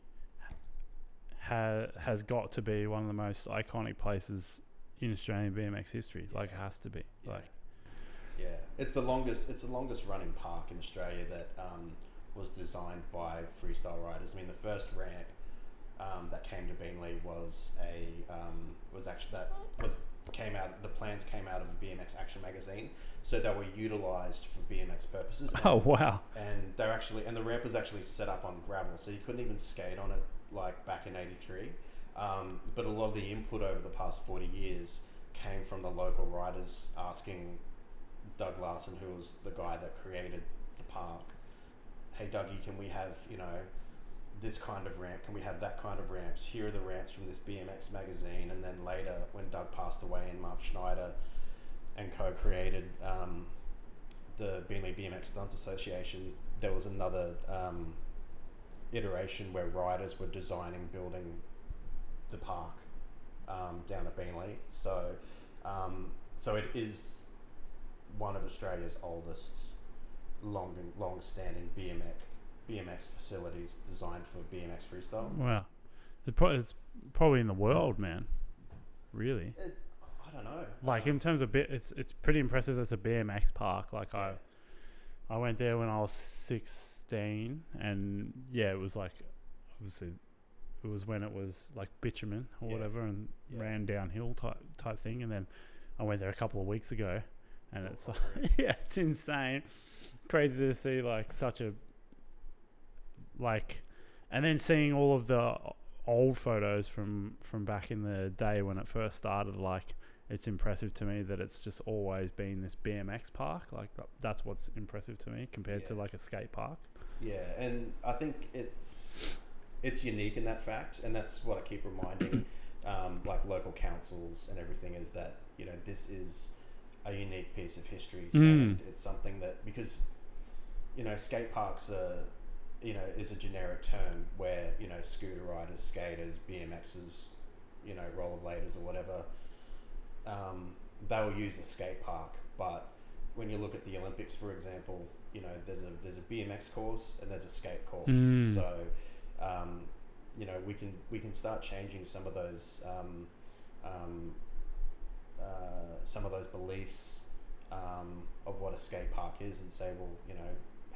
A: has got to be one of the most iconic places in Australian BMX history. Like, it has to be.
B: Yeah.
A: Like,
B: yeah, it's the longest running park in Australia that was designed by freestyle riders. I mean, the first ramp that came to Beanley the plans came out of the BMX Action magazine, so they were utilised for BMX purposes.
A: oh wow!
B: And the ramp was actually set up on gravel, so you couldn't even skate on it like back in '83. But a lot of the input over the past 40 years came from the local riders asking Doug Larson, who was the guy that created the park, hey Dougie, can we have this kind of ramp? Can we have that kind of ramps? Here are the ramps from this BMX magazine. And then later, when Doug passed away and Mark Schneider and co-created the Beanley BMX Stunts Association, there was another iteration where riders were building the park down at Beanley. So it is one of Australia's oldest, long-standing BMX facilities designed for BMX freestyle.
A: Wow, it's probably in the world, man. Really?
B: I don't know.
A: Like, in terms of it's pretty impressive. That's a BMX park. Like,
B: yeah.
A: I went there when I was 16, and yeah, it was like, obviously, it was when it was like bitumen or whatever, and ran downhill type thing. And then I went there a couple of weeks ago, and it's like, yeah, it's insane, crazy to see like such a and then seeing all of the old photos from back in the day when it first started. Like, it's impressive to me that it's just always been this BMX park. Like, that's what's impressive to me compared to like a skate park.
B: Yeah, and I think it's unique in that fact, and that's what I keep reminding like local councils and everything, is that this is a unique piece of history, and it's something that, because skate parks are is a generic term where scooter riders, skaters, BMXers, rollerbladers or whatever, they will use a skate park. But when you look at the Olympics, for example, there's a BMX course and there's a skate course. So we can start changing some of those beliefs of what a skate park is and say, well, you know,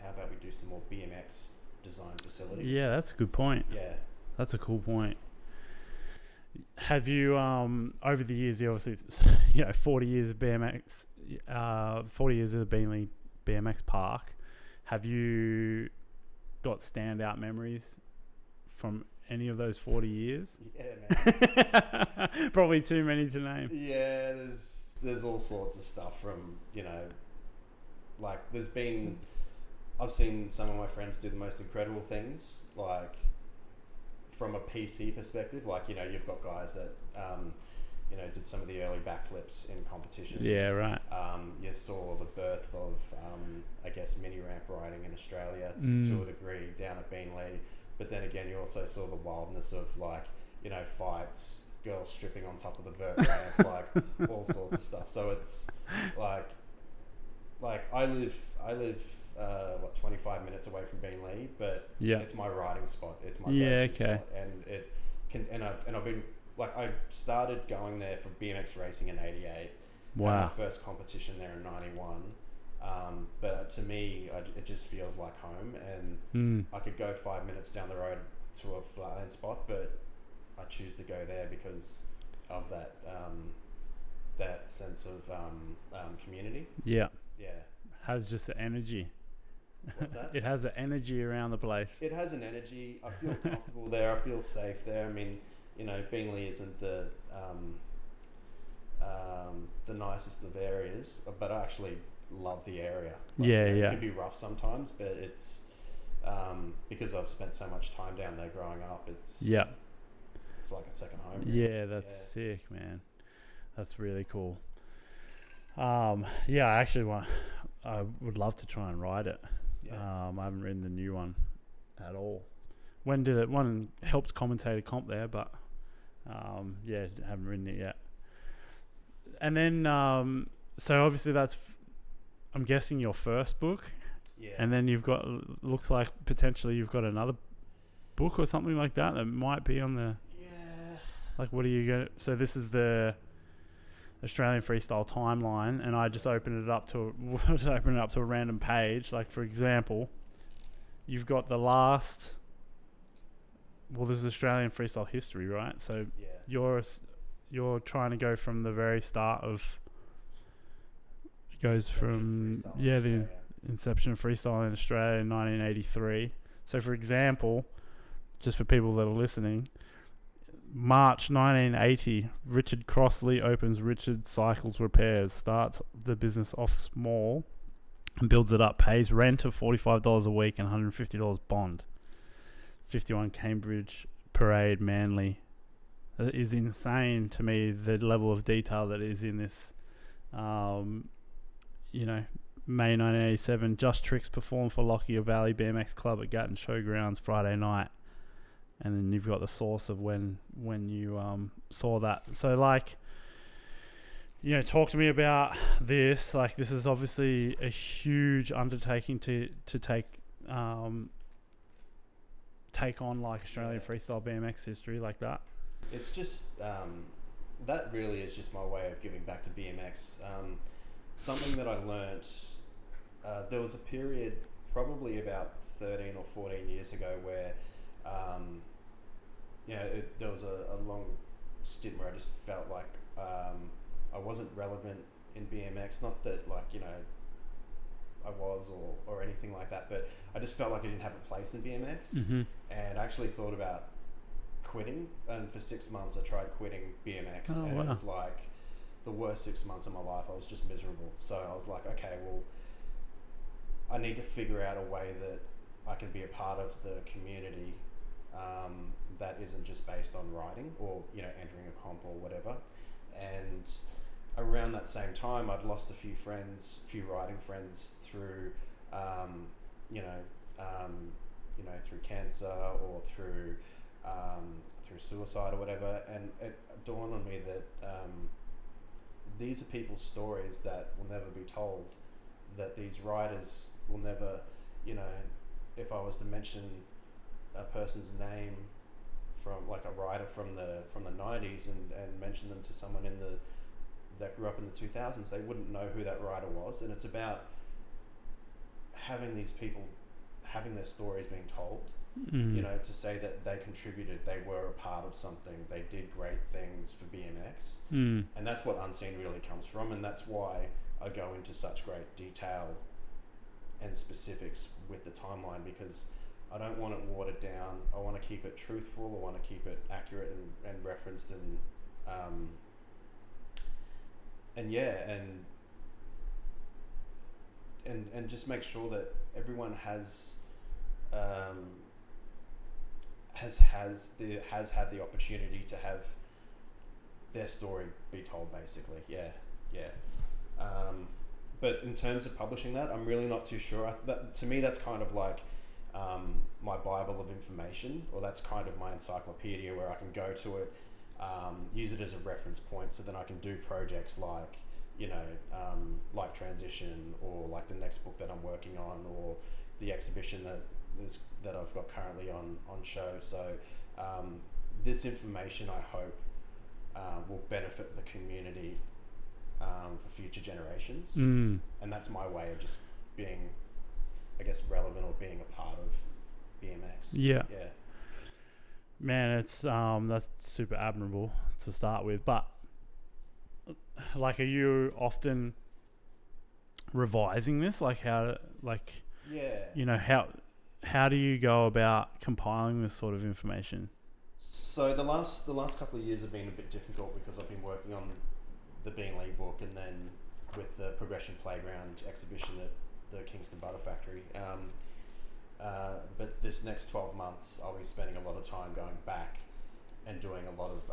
B: how about we do some more BMX design facilities?
A: Yeah, that's a good point.
B: Yeah.
A: That's a cool point. Have you, over the years, you obviously, 40 years of BMX, 40 years of the Beanley BMX Park, have you got standout memories from any of those 40 years?
B: Yeah, man.
A: Probably too many to name.
B: Yeah, there's all sorts of stuff from, you know, like I've seen some of my friends do the most incredible things, like from a PC perspective, like, you know, you've got guys that, you know, did some of the early backflips in competitions.
A: Yeah, right.
B: You saw the birth of, I guess, mini ramp riding in Australia to a degree down at Beanley. But then again, you also saw the wildness of, like, you know, fights, girls stripping on top of the vert ramp, like all sorts of stuff. So it's like I live 25 minutes away from Beanley, but it's my riding spot. It's my go-to spot, and it can. And I've been like, I started going there for BMX racing in '88.
A: Wow.
B: Had my first competition there in '91. But to me, it just feels like home, and I could go 5 minutes down the road to a Flatland spot, but I choose to go there because of that that sense of community.
A: Yeah.
B: Yeah.
A: Has just the energy.
B: What's that?
A: It has an energy around the place.
B: It has an energy. I feel comfortable there. I feel safe there. I mean, you know, Beanley isn't the nicest of areas, but I actually love the area. Like, It can be rough sometimes, but it's because I've spent so much time down there growing up. It's like a second home.
A: Yeah, that's sick, man. That's really cool. I would love to try and ride it. I haven't ridden the new one at all. One helped commentate a comp there, but haven't ridden it yet. And then so obviously that's, I'm guessing, your first book.
B: Yeah.
A: And then you've got, looks like potentially you've got another book or something like that might be on the.
B: Yeah.
A: Like, what are you going to... So this is the Australian freestyle timeline, and I just opened it up to a random page. Like, for example, you've got the last... Well, this is Australian freestyle history, right? So you're trying to go from the very start of... It goes from... the inception of freestyle in Australia in 1983. So, for example, just for people that are listening... March 1980, Richard Crossley opens Richard Cycles Repairs, starts the business off small and builds it up, pays rent of $45 a week and $150 bond. 51 Cambridge Parade, Manly. It is insane to me, the level of detail that is in this. May 1987, Just Tricks performed for Lockyer Valley BMX Club at Gatton Showgrounds Friday night. And then you've got the source of when you saw that. So, like, talk to me about this. Like, this is obviously a huge undertaking to take on, like, Australian freestyle BMX history like that.
B: It's just that really is just my way of giving back to BMX. Something that I learnt. There was a period, probably about 13 or 14 years ago, where there was a long stint where I just felt like I wasn't relevant in BMX. Not that, like, I was or anything like that, but I just felt like I didn't have a place in BMX. And I actually thought about quitting, and for 6 months I tried quitting BMX. It was like the worst 6 months of my life. I was just miserable. So I was like, okay, well, I need to figure out a way that I can be a part of the community that isn't just based on riding or entering a comp or whatever. And around that same time, I'd lost a few riding friends through through cancer or through suicide or whatever. And it dawned on me that these are people's stories that will never be told, that these riders will never, if I was to mention a person's name from, like, a rider from the 90s and mention them to someone in that grew up in the 2000s, they wouldn't know who that rider was. And it's about having these people having their stories being told, you know, to say that they contributed, they were a part of something, they did great things for BMX. And that's what Unseen really comes from, and that's why I go into such great detail and specifics with the timeline, because I don't want it watered down. I want to keep it truthful. I want to keep it accurate and referenced and just make sure that everyone has had the opportunity to have their story be told, basically. But in terms of publishing that, I'm really not too sure. To me, that's kind of like my Bible of information, or that's kind of my encyclopedia where I can go to it, use it as a reference point, so then I can do projects like, you know, like Transition, or like the next book that I'm working on, or the exhibition that I've got currently on show. So this information, I hope, will benefit the community for future generations. And that's my way of just being, I guess, relevant, or being a part of BMX.
A: Yeah. Man, it's that's super admirable to start with. But like, are you often revising this? Like, you know, how do you go about compiling this sort of information?
B: So the last couple of years have been a bit difficult, because I've been working on the Bean Lee book, and then with the Progression Playground exhibition at the Kingston Butter Factory. But this next 12 months, I'll be spending a lot of time going back and doing a lot of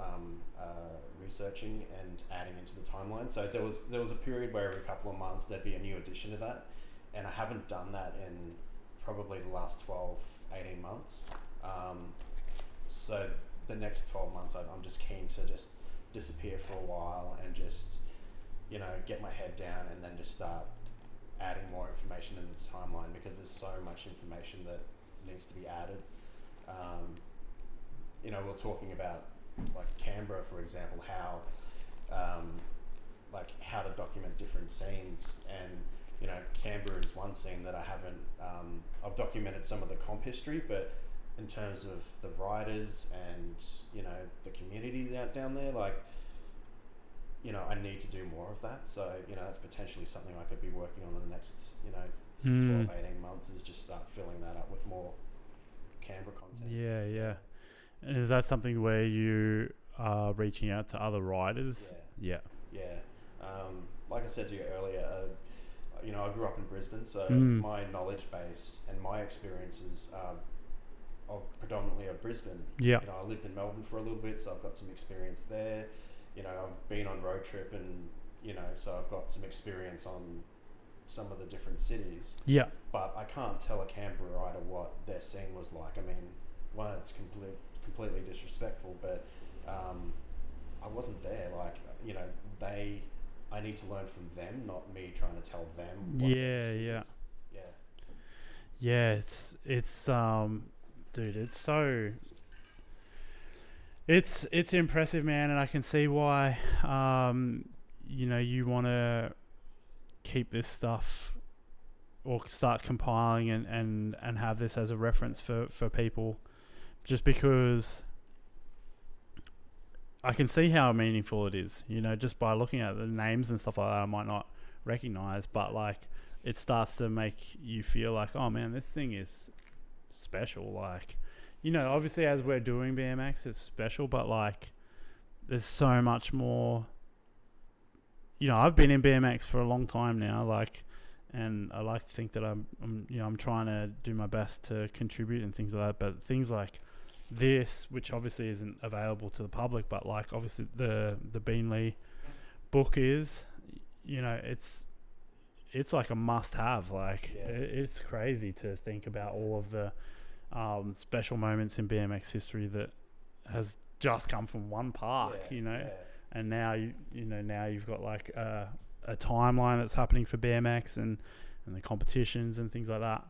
B: researching and adding into the timeline. So there was a period where every couple of months there'd be a new addition to that, and I haven't done that in probably the last 18 months. So the next 12 months, I'm just keen to just disappear for a while and just, you know, get my head down, and then just start adding more information in the timeline, because there's so much information that needs to be added. You know, we're talking about like Canberra, for example, how to document different scenes, and you know, Canberra is one scene that I haven't. I've documented some of the comp history, but in terms of the riders and, you know, the community down there, like, you know, I need to do more of that. So, you know, that's potentially something I could be working on in the next, you know, 12, 18 months, is just start filling that up with more Canberra content.
A: Yeah. And is that something where you are reaching out to other riders?
B: Yeah. Like I said to you earlier, you know, I grew up in Brisbane, so my knowledge base and my experiences are predominantly of Brisbane.
A: Yeah.
B: You know, I lived in Melbourne for a little bit, so I've got some experience there. You know, I've been on road trip, and, you know, so I've got some experience on some of the different cities. Yeah. But I can't tell a Canberra rider what their scene was like. I mean, one, it's completely disrespectful, but I wasn't there. Like, you know, I need to learn from them, not me trying to tell them what their scene is.
A: Yeah, it's dude, it's impressive, man, and I can see why you know, you want to keep this stuff, or start compiling and have this as a reference for people, just because I can see how meaningful it is, you know, just by looking at the names and stuff like that. I might not recognize, but like, it starts to make you feel like, oh man, this thing is special. Like, you know, obviously as we're doing BMX, it's special, but like, there's so much more. You know, I've been in BMX for a long time now, like, and I like to think that I'm trying to do my best to contribute and things like that. But things like this, which obviously isn't available to the public, but like, obviously the Bean Lee book is, you know, it's like a must-have. Like, it's crazy to think about all of the special moments in BMX history that has just come from one park, you know. And now now you've got like a timeline that's happening for BMX and the competitions and things like that.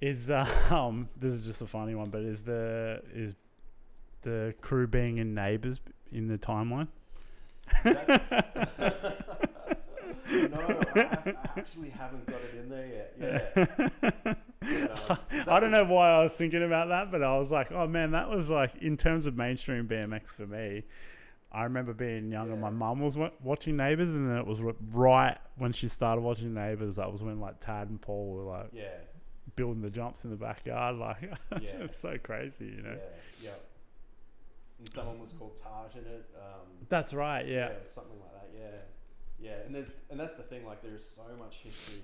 A: Is this is just a funny one, but is the crew being in Neighbours in the timeline?
B: That's no, I actually haven't got it in there yet. Yeah.
A: I don't know why I was thinking about that, but I was like, oh man, that was like, in terms of mainstream BMX for me, I remember being young and my mum was watching Neighbours, and then it was right when she started watching Neighbours, that was when like Tad and Paul were like building the jumps in the backyard. Like, it's so crazy, you know?
B: Yeah. And someone was called Taj in it.
A: That's right, yeah.
B: Something like that, yeah. And that's the thing, like there is so much history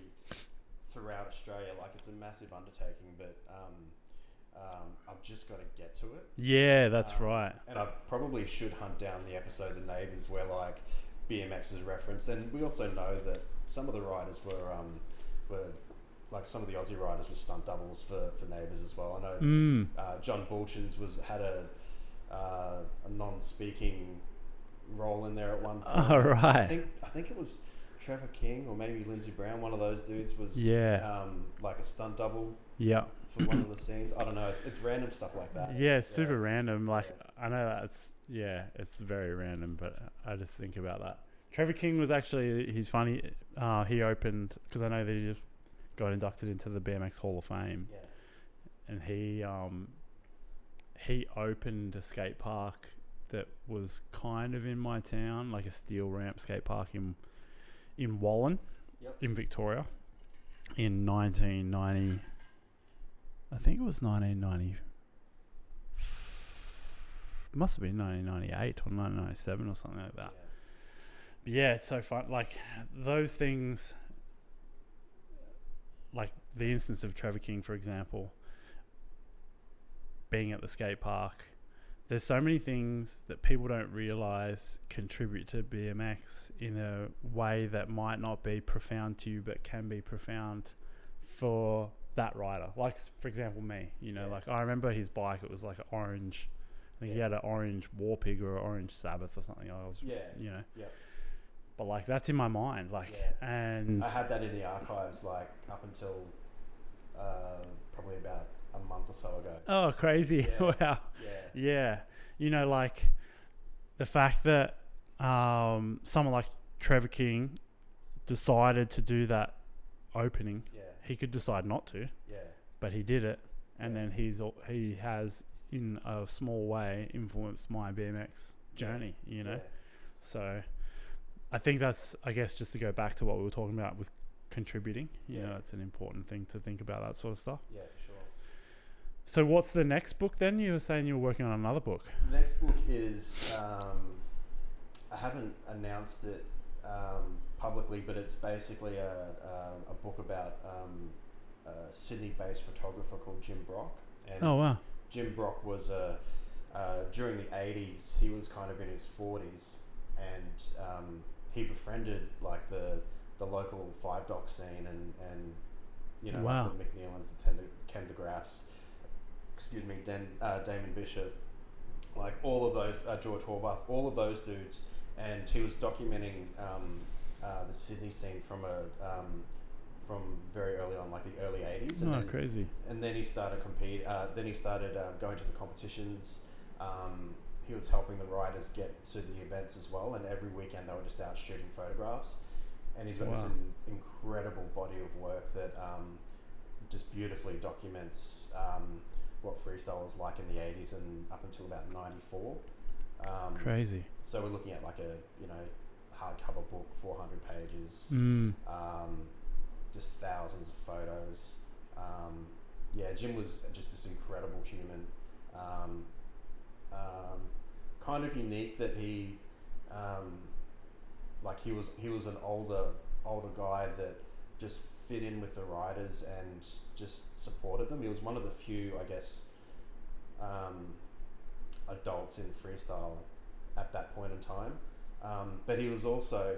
B: throughout Australia, like it's a massive undertaking, but I've just got to get to it.
A: Yeah, that's right.
B: And I probably should hunt down the episodes of Neighbours where like BMX is referenced, and we also know that some of the riders were like some of the Aussie riders were stunt doubles for Neighbours as well. I know John Bulchins had a non-speaking role in there at one point.
A: Oh, right.
B: I think it was Trevor King or maybe Lindsey Brown. One of those dudes was like a stunt double.
A: Yeah.
B: For one of the scenes. I don't know. It's random stuff like that.
A: Yeah, super random. Like I know that's it's very random, but I just think about that. Trevor King was actually, he's funny. He opened, because I know that he just got inducted into the BMX Hall of Fame. Yeah. And he opened a skate park that was kind of in my town, like a steel ramp skate park in Wallen, in Victoria, in 1990. I think it was 1990. Must have been 1998 or 1997 or something like that. But yeah, it's so fun. Like those things, like the instance of Trevor King, for example, being at the skate park. There's so many things that people don't realise contribute to BMX in a way that might not be profound to you, but can be profound for that rider. Like, for example, me. You know, like I remember his bike. It was like an orange. I think he had an orange War Pig or an orange Sabbath or something. I was, you know. Yeah. But like that's in my mind. Like, and
B: I had that in the archives, like up until probably about a month or so ago.
A: Oh, crazy. Wow. Yeah. You know, like the fact that someone like Trevor King decided to do that opening. He could decide not to. But he did it, and then he has in a small way influenced my BMX journey, you know. So I think that's, I guess, just to go back to what we were talking about with contributing, you know, it's an important thing to think about, that sort of stuff.
B: Yeah, for sure.
A: So what's the next book then? You were saying you were working on another book.
B: The next book is, I haven't announced it publicly, but it's basically a book about a Sydney-based photographer called Jim Brock. And
A: oh, wow.
B: Jim Brock was, during the 80s, he was kind of in his 40s, and he befriended like the local five dock scene and you know, like the McNeilans, the Ken DeGraffs, Damon Bishop, like all of those, George Horvath, all of those dudes, and he was documenting the Sydney scene from very early on, like the early 80s. And then,
A: crazy.
B: And then he started going to the competitions. He was helping the riders get to the events as well, and every weekend they were just out shooting photographs. And he's got this incredible body of work that just beautifully documents what freestyle was like in the 80s and up until about 94.
A: Crazy.
B: So we're looking at like a, you know, hardcover book, 400 pages, just thousands of photos. Jim was just this incredible human. Kind of unique that he he was an older guy that just fit in with the riders and just supported them. He was one of the few, I guess, adults in freestyle at that point in time. But he was also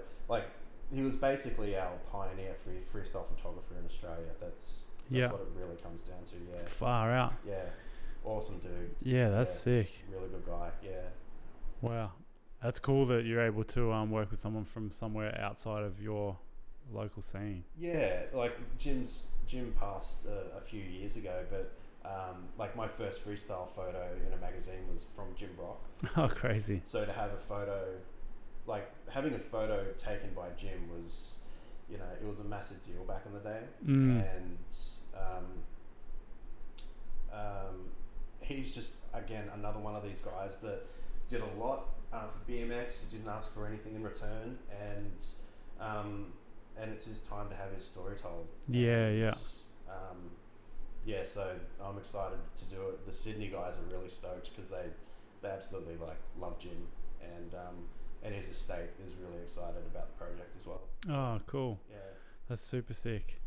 B: he was basically our pioneer freestyle photographer in Australia. That's what it really comes down to. Yeah.
A: Far out.
B: Yeah. Awesome dude.
A: Yeah, that's sick.
B: Really good guy. Yeah.
A: Wow. That's cool that you're able to work with someone from somewhere outside of your local scene. Yeah,
B: like Jim passed a few years ago, but like my first freestyle photo in a magazine was from Jim Brock.
A: Oh, crazy.
B: So to have a photo like having a photo taken by Jim was, you know, it was a massive deal back in the day, and he's just again another one of these guys that did a lot for BMX. He didn't ask for anything in return, and it's his time to have his story told. So I'm excited to do it. The Sydney guys are really stoked because they absolutely like love Jim, and his estate is really excited about the project as well.
A: Oh, cool.
B: Yeah,
A: that's super sick.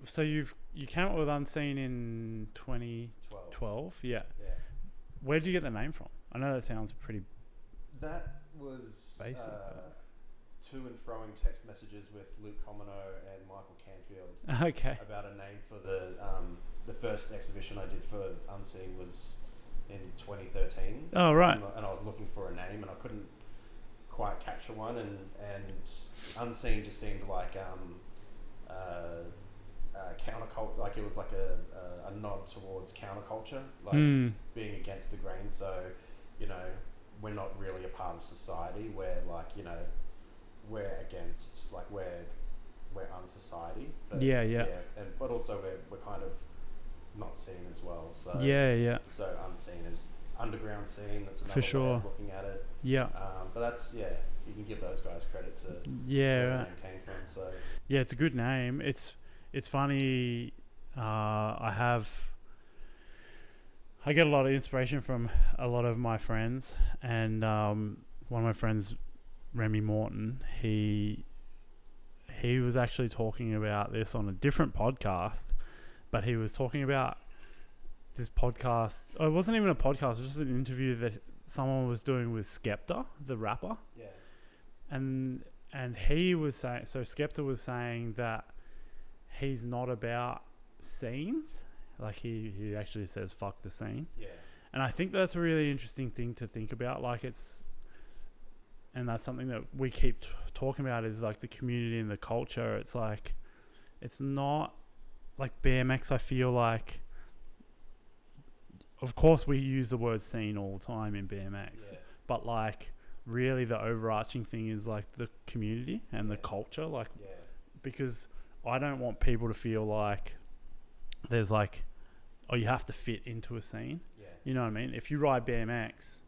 A: So you came up with Unscene in 2012? Yeah. Where did you get the name from? I know that sounds pretty...
B: That was
A: basic.
B: To and froing text messages with Luke Homino and Michael Canfield.
A: Okay.
B: About a name for the first exhibition I did for Unscene was in 2013.
A: Oh, right.
B: And I was looking for a name and I couldn't quite capture one, and Unscene just seemed like counterculture, like it was like a nod towards counterculture, like being against the grain. So, you know, we're not really a part of society. We're like, you know, we're against, like we're unsociety. But but also we're kind of not seen as well. So So Unseen is underground scene. That's another way of looking at it. Yeah. But that's you can give those guys credit to where the name came from. So
A: it's a good name. It's funny. I get a lot of inspiration from a lot of my friends, and one of my friends, Remy Morton, he was actually talking about this on a different podcast, but he was talking about this podcast. Oh, it wasn't even a podcast. It was just an interview that someone was doing with Skepta, the rapper.
B: Yeah.
A: And he was saying, so Skepta was saying that he's not about scenes. Like he actually says, fuck the scene.
B: Yeah.
A: And I think that's a really interesting thing to think about. Like and that's something that we keep talking about is like the community and the culture. It's like, it's not like BMX. I feel like, of course we use the word scene all the time in BMX, but like really the overarching thing is like the community and the culture. Like, because I don't want people to feel like there's like, oh, you have to fit into a scene. Yeah. You know what I mean? If you ride BMX,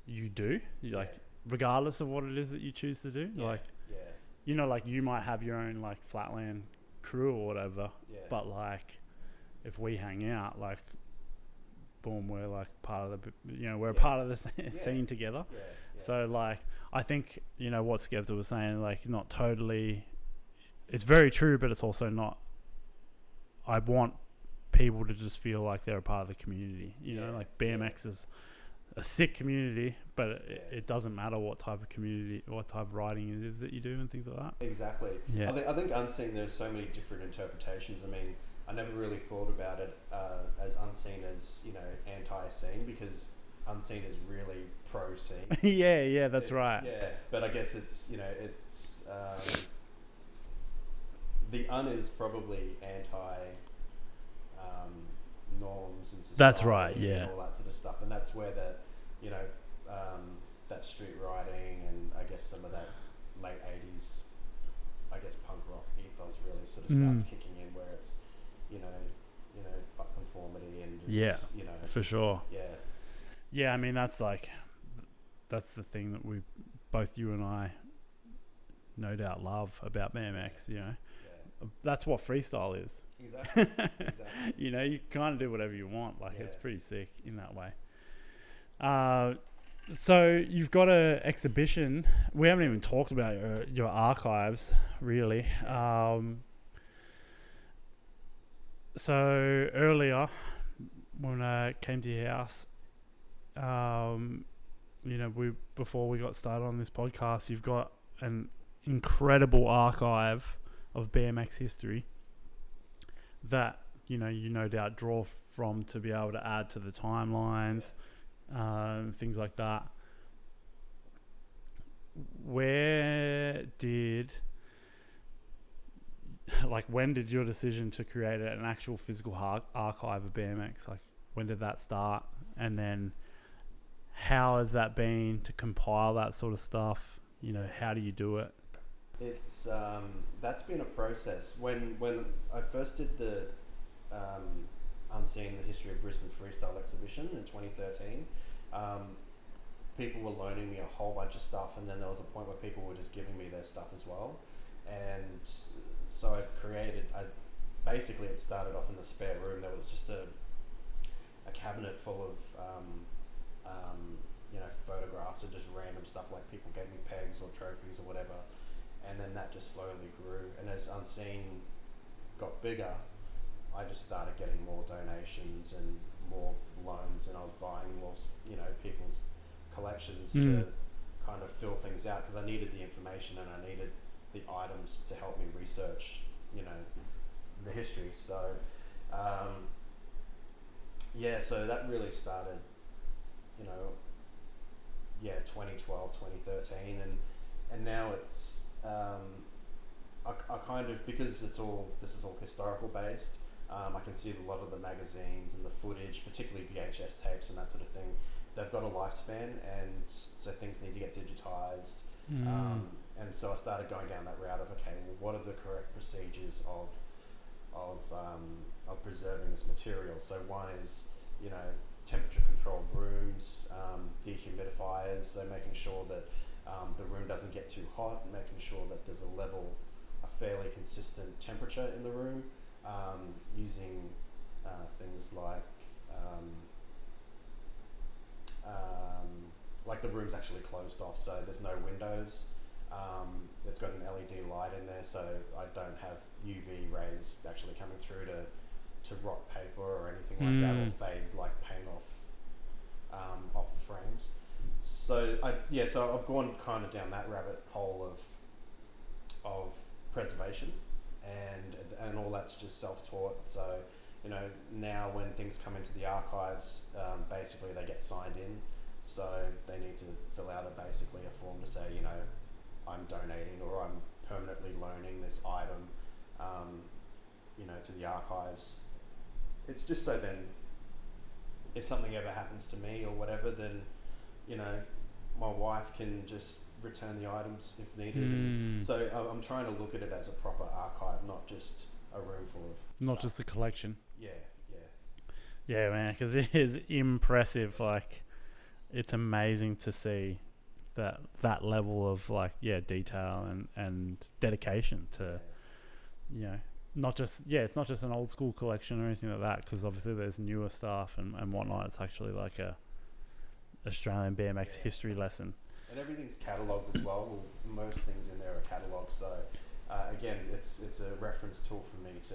A: you do. You like, regardless of what it is that you choose to do. Like, you know, like you might have your own like Flatland crew or whatever. Yeah. But like, if we hang out, like, boom, we're like part of the, you know, we're part of the scene together. Yeah. Yeah. So like, I think, you know, what Skepta was saying, like, not totally, it's very true, but it's also not. I want people to just feel like they're a part of the community. You know, like BMX is a sick community, but it doesn't matter what type of community, what type of riding it is that you do and things like that.
B: Exactly. Yeah. I think Unseen, there's so many different interpretations. I mean, I never really thought about it as Unseen as, you know, anti-scene, because Unseen is really pro-scene.
A: That's right.
B: Yeah, but I guess it's, you know, it's... the is probably anti norms and society.
A: That's right,
B: and all that sort of stuff, and that's where the, you know, that street riding and I guess some of that late 80s, I guess punk rock ethos really sort of starts kicking in, where it's, you know, fuck conformity and just, you know,
A: for sure.
B: Yeah,
A: I mean, that's like, that's the thing that we both, you and I, no doubt love about BMX. You know, that's what freestyle is.
B: Exactly.
A: You know, you kind of do whatever you want. Like, it's pretty sick in that way. So you've got an exhibition. We haven't even talked about your archives, really. So earlier, when I came to your house, you know, before we got started on this podcast, you've got an incredible archive of BMX history that, you know, you no doubt draw from to be able to add to the timelines, things like that. When did your decision to create an actual physical archive of BMX, like, when did that start? And then how has that been to compile that sort of stuff? You know, how do you do it?
B: It's that's been a process. When I first did the Unscene the History of Brisbane Freestyle exhibition in 2013, people were loaning me a whole bunch of stuff, and then there was a point where people were just giving me their stuff as well. And so basically it started off in the spare room. There was just a cabinet full of photographs and just random stuff, like people gave me pegs or trophies or whatever, and then that just slowly grew. And as Unseen got bigger, I just started getting more donations and more loans, and I was buying more people's collections to kind of fill things out, because I needed the information and I needed the items to help me research the history. So so that really started 2012, 2013, and now it's I kind of, because this is all historical based, I can see a lot of the magazines and the footage, particularly VHS tapes and that sort of thing, they've got a lifespan, and so things need to get digitized. And so I started going down that route of, okay, well, what are the correct procedures of preserving this material? So one is, temperature controlled rooms, dehumidifiers, so making sure that the room doesn't get too hot, making sure that there's a fairly consistent temperature in the room, using things like the room's actually closed off, so there's no windows. It's got an LED light in there, so I don't have UV rays actually coming through to rot paper or anything like that, or fade like paint off the frames. So so I've gone kind of down that rabbit hole of preservation, and all that's just self-taught. So now when things come into the archives, basically they get signed in, so they need to fill out basically a form to say, I'm donating or I'm permanently loaning this item to the archives. It's just so then if something ever happens to me or whatever, then my wife can just return the items if needed. So I'm trying to look at it as a proper archive, not just a room full of stuff.
A: Just a collection.
B: Yeah,
A: man, because it is impressive. Like, it's amazing to see that level of detail and dedication to not just it's not just an old school collection or anything like that, because obviously there's newer stuff and whatnot. It's actually like a Australian BMX history lesson,
B: and everything's catalogued as well. Most things in there are catalogued, so again it's a reference tool for me to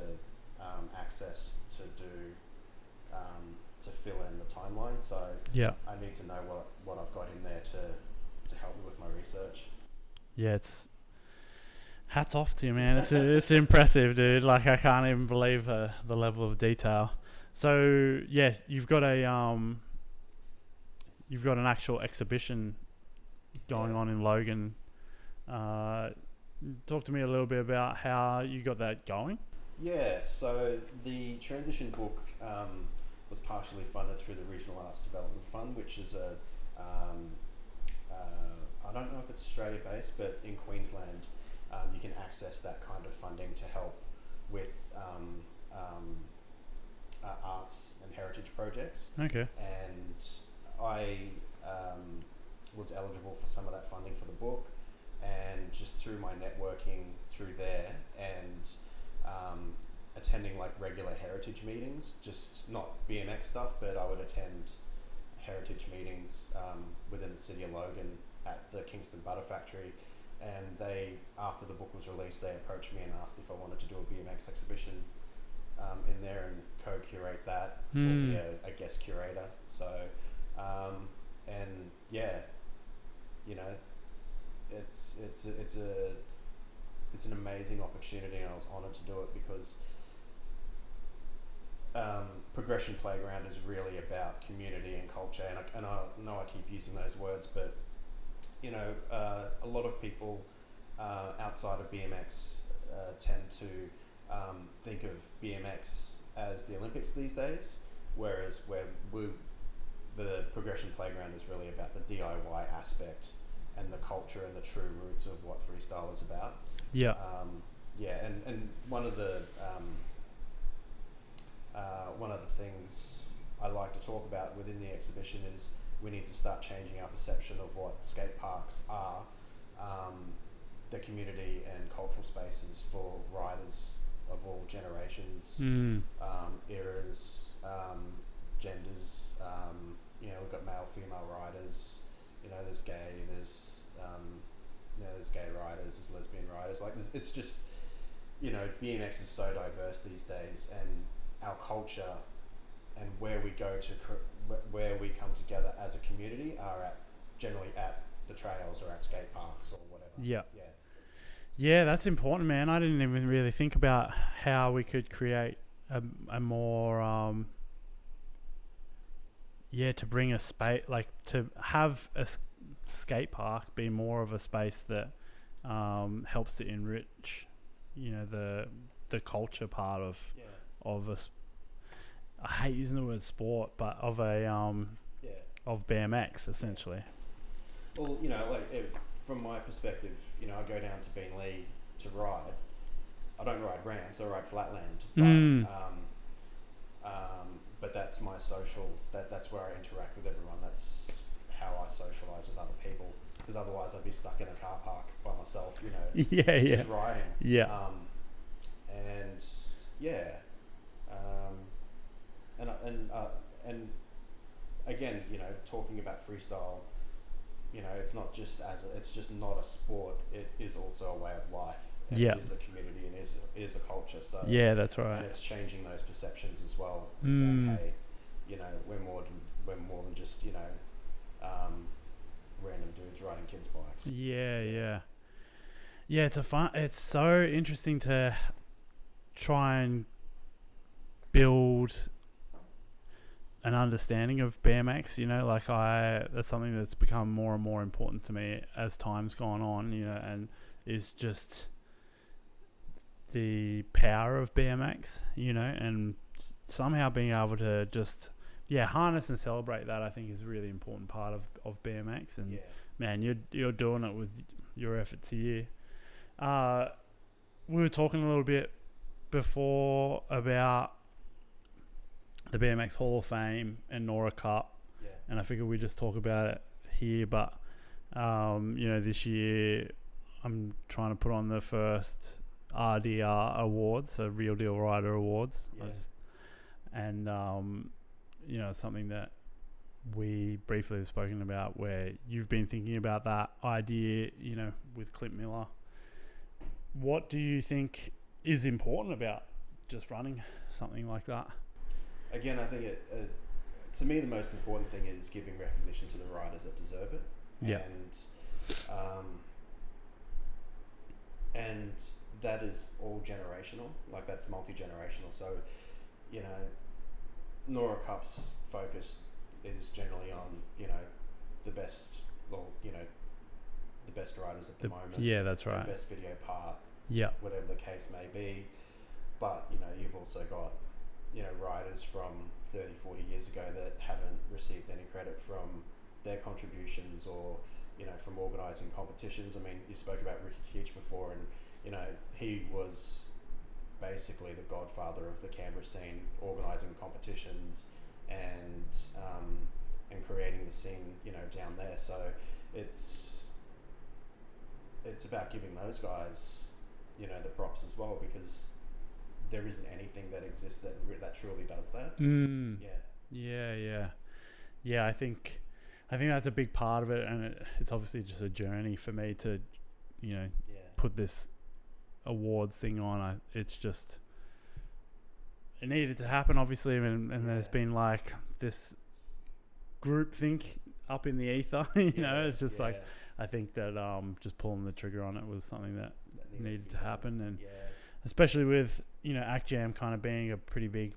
B: access to do to fill in the timeline. So I need to know what I've got in there to help me with my research. It's
A: hats off to you, man. It's impressive, dude. Like, I can't even believe the level of detail. So you've got an actual exhibition going on in Logan. Talk to me a little bit about how you got that going.
B: So the transition book was partially funded through the Regional Arts Development Fund, which is I don't know if it's Australia based, but in Queensland you can access that kind of funding to help with arts and heritage projects.
A: Okay.
B: And I was eligible for some of that funding for the book, and just through my networking through there and attending like regular heritage meetings, just not BMX stuff, but I would attend heritage meetings within the city of Logan at the Kingston Butter Factory, and they, after the book was released, they approached me and asked if I wanted to do a BMX exhibition in there and co-curate that, or be a guest curator. So it's an amazing opportunity, and I was honoured to do it, because Progression Playground is really about community and culture, and I know I keep using those words, but a lot of people outside of BMX tend to think of BMX as the Olympics these days, whereas the progression playground is really about the DIY aspect and the culture and the true roots of what freestyle is about.
A: Yeah.
B: And one of the things I like to talk about within the exhibition is we need to start changing our perception of what skate parks are, the community and cultural spaces for riders of all generations, eras, genders. We've got male, female riders. There's gay. There's gay riders. There's lesbian riders. It's just, BMX is so diverse these days, and our culture and where we go to where we come together as a community are generally at the trails or at skate parks or whatever.
A: Yeah, that's important, man. I didn't even really think about how we could create a more to bring a space, like to have a skate park be more of a space that helps to enrich the culture part of us. I hate using the word sport, but of BMX essentially.
B: Well, from my perspective, I go down to Beenleigh to ride. I don't ride ramps, I ride Flatland. But that's my social. That's where I interact with everyone. That's how I socialise with other people. Because otherwise, I'd be stuck in a car park by myself. Just riding. And again, talking about freestyle, it's not just it's just not a sport. It is also a way of life. It is a community and is a culture. So
A: that's right.
B: And it's changing those perceptions as well. And saying, hey, we're more than just random dudes riding kids' bikes.
A: Yeah. It's so interesting to try and build an understanding of BMX, that's something that's become more and more important to me as time's gone on, and is just the power of BMX, and somehow being able to just harness and celebrate that, I think, is a really important part of BMX. And man, you're doing it with your efforts here. We were talking a little bit before about the BMX Hall of Fame and Nora Cup, and I figured we'd just talk about it here. But this year I'm trying to put on the first RDR awards, so Real Deal Rider Awards. Something that we briefly have spoken about, where you've been thinking about that idea, with Clint Miller. What do you think is important about just running something like that?
B: Again, I think to me the most important thing is giving recognition to the riders that deserve it. And that is all generational, that's multi-generational. So, Nora Cup's focus is generally on, the best, the best riders at the moment.
A: Yeah, that's right.
B: The best video part.
A: Yeah.
B: Whatever the case may be. But, you've also got, riders from 30, 40 years ago that haven't received any credit from their contributions or, from organising competitions. I mean, you spoke about Ricky Keach before, and, he was basically the godfather of the Canberra scene, organising competitions and creating the scene, down there. So it's about giving those guys, the props as well, because there isn't anything that exists that truly does that.
A: I think that's a big part of it, and it's obviously just a journey for me to put this awards thing on. It's just, it needed to happen, obviously, and there's been this group think up in the ether. It's just I think that just pulling the trigger on it was something that needed to happen, and especially with Act Jam kind of being a pretty big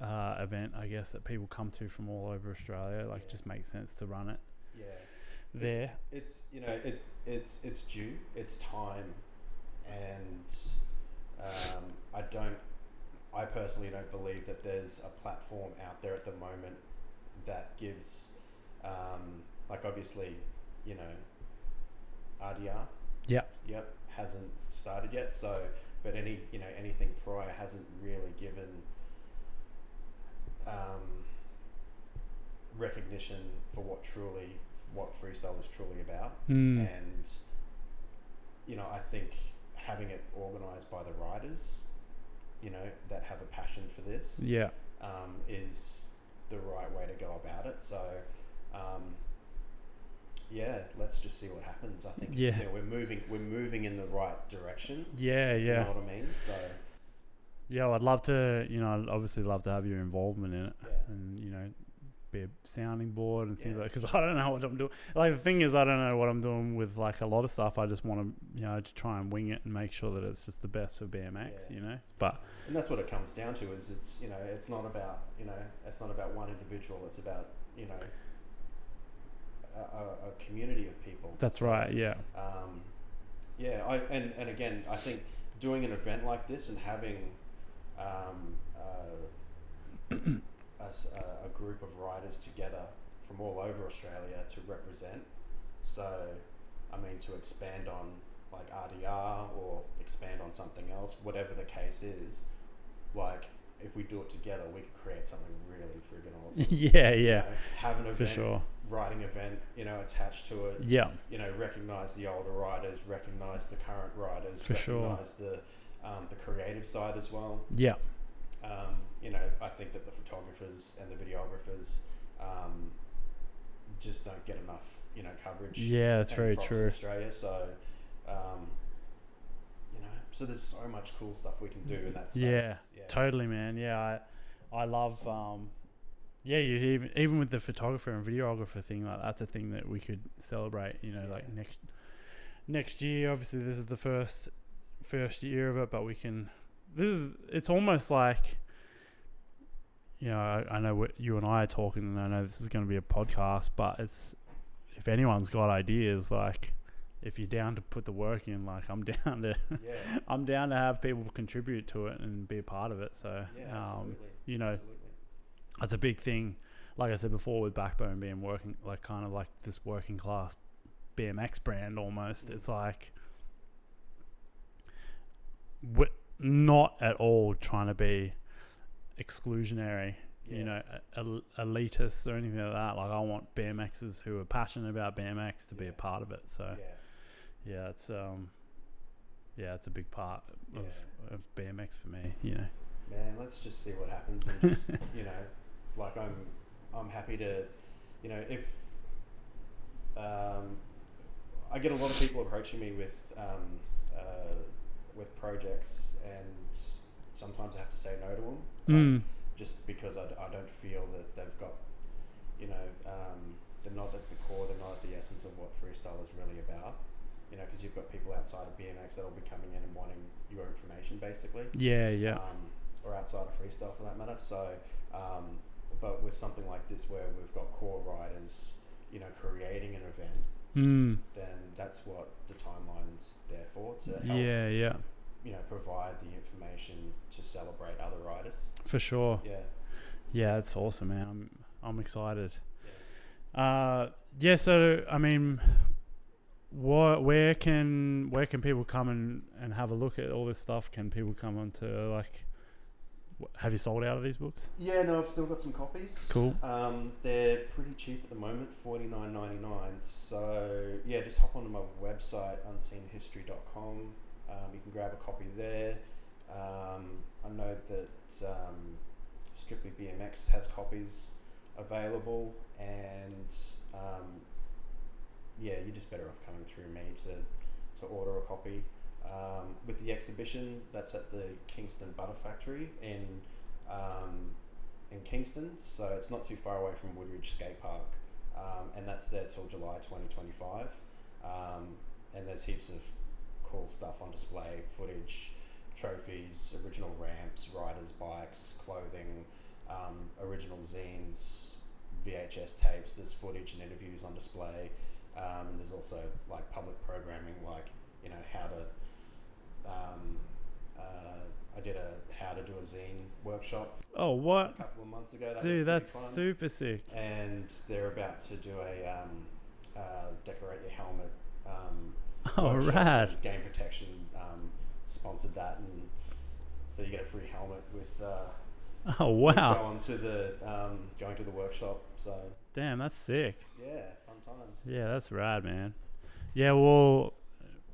A: event, I guess, that people come to from all over Australia. Just makes sense to run it there.
B: It's it's due, it's time, and I personally don't believe that there's a platform out there at the moment that gives, like obviously, you know, RDR.
A: Yep.
B: Yep, hasn't started yet. So, but anything prior hasn't really given recognition for what freestyle is truly about. And you know, I think having it organised by the riders, you know, that have a passion for this, is the right way to go about it. So, let's just see what happens. I think we're moving in the right direction.
A: Yeah.
B: You know what I mean? So.
A: Yeah, I'd love to, you know, I'd obviously love to have your involvement in it, and you know, be a sounding board and things like that, because I don't know what I'm doing. Like the thing is, I don't know what I'm doing with like a lot of stuff. I just want to, you know, just try and wing it and make sure that it's just the best for BMX, you know.
B: And that's what it comes down to. Is it's, you know, it's not about one individual. It's about, you know, a community of people.
A: That's right. Yeah.
B: And again, I think doing an event like this and having a group of riders together from all over Australia to represent. So, I mean, to expand on like RDR or expand on something else, whatever the case is, like if we do it together, we could create something really friggin' awesome. You know, have an event,
A: for sure.
B: Riding event, you know, attached to it.
A: Yeah.
B: You know, recognize the older riders, recognize the current riders,
A: for
B: recognize the creative side as well.
A: Yeah.
B: You know, I think that the photographers and the videographers just don't get enough, you know, coverage.
A: Yeah, that's very true.
B: In Australia, so you know, so there's so much cool stuff we can do in that space.
A: Yeah, totally, man. Yeah, I love. You even with the photographer and videographer thing, like that's a thing that we could celebrate. You know, like next year. Obviously, this is the first year of it, but we can. It's almost like, you know, I know what you and I are talking, and I know this is going to be a podcast, but it's, if anyone's got ideas, like if you're down to put the work in, like I'm down to have people contribute to it and be a part of it. So, you know, that's a big thing. Like I said before, with Backbone being kind of like this working class BMX brand almost. It's like we're not at all trying to be exclusionary, you know, elitists or anything like that. Like I want BMXers who are passionate about BMX to be a part of it. So it's it's a big part of BMX for me, you know.
B: Man, let's just see what happens, and just, you know, like I'm happy to, you know, if I get a lot of people approaching me with projects, and sometimes I have to say no to them, just because I don't feel that they've got, you know, they're not at the core, they're not at the essence of what freestyle is really about. You know, because you've got people outside of BMX that'll be coming in and wanting your information, basically. Or outside of freestyle for that matter. So, but with something like this where we've got core riders, you know, creating an event, then that's what the timeline's there for, to help, you know, provide the information to celebrate other riders.
A: For sure. Yeah, it's awesome, man. I'm excited. So I mean, where can people come and have a look at all this stuff? Can people come onto, like, have you sold out of these books?
B: Yeah, no, I've still got some copies.
A: Cool.
B: They're pretty cheap at the moment, $49.99. So yeah, just hop onto my website, unseenhistory.com. You can grab a copy there. I know that Strictly BMX has copies available, and you're just better off coming through me to order a copy. With the exhibition, that's at the Kingston Butter Factory in Kingston, so it's not too far away from Woodridge Skate Park, and that's there till July 2025. And there's heaps of cool stuff on display: footage, trophies, original ramps, riders' bikes, clothing, original zines, VHS tapes. There's footage and interviews on display, and there's also like public programming, like, you know, how to did a how to do a zine workshop
A: Oh,
B: a
A: what?
B: couple of months ago. That was
A: Dude,
B: pretty
A: that's
B: fun.
A: super sick.
B: And they're about to do a decorate your helmet
A: Oh,
B: workshop.
A: rad.
B: Game Protection sponsored that, and so you get a free helmet with
A: Oh,
B: with
A: wow.
B: going to the workshop. So
A: Damn, that's sick.
B: yeah, fun times.
A: Yeah, that's rad, man. Yeah, well,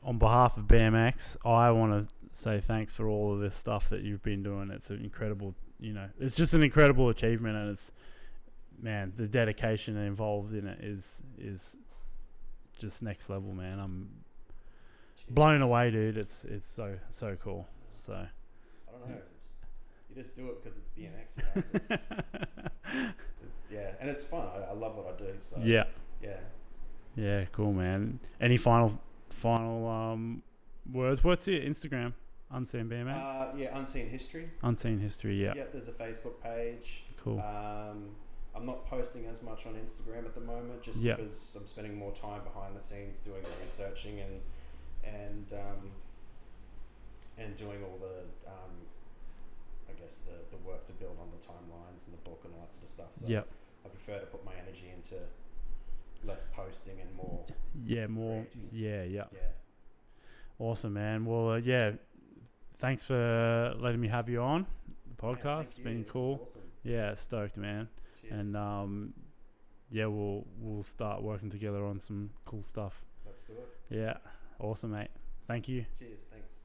A: on behalf of BMX, I want to say thanks for all of this stuff that you've been doing. It's an incredible, it's just an incredible achievement, and it's, man, the dedication involved in it is just next level, man. I'm
B: Cheers.
A: blown away, dude. It's so cool. So
B: I don't know. You just do it because it's BMX. It's yeah, and it's fun. I love what I do. So
A: yeah,
B: yeah.
A: cool, man. Any final words? What's your Instagram? Unseen BMX.
B: Yeah, Unseen History.
A: Unseen History. Yeah.
B: Yep, there's a Facebook page.
A: Cool.
B: I'm not posting as much on Instagram at the moment, just
A: Yep.
B: because I'm spending more time behind the scenes doing the researching and doing all the I guess the work to build on the timelines and the book and all that sort of stuff. So
A: Yep.
B: I prefer to put my energy into less posting and more.
A: Yeah. More.
B: creating.
A: Yeah.
B: Yeah.
A: Awesome, man. Well, yeah. Thanks for letting me have you on the podcast.
B: Yeah,
A: It's
B: thank
A: been
B: you. This
A: cool.
B: is awesome.
A: Yeah, stoked, man.
B: Cheers.
A: And yeah, we'll start working together on some cool stuff.
B: Let's do it.
A: Yeah, awesome, mate. Thank you.
B: Cheers. Thanks.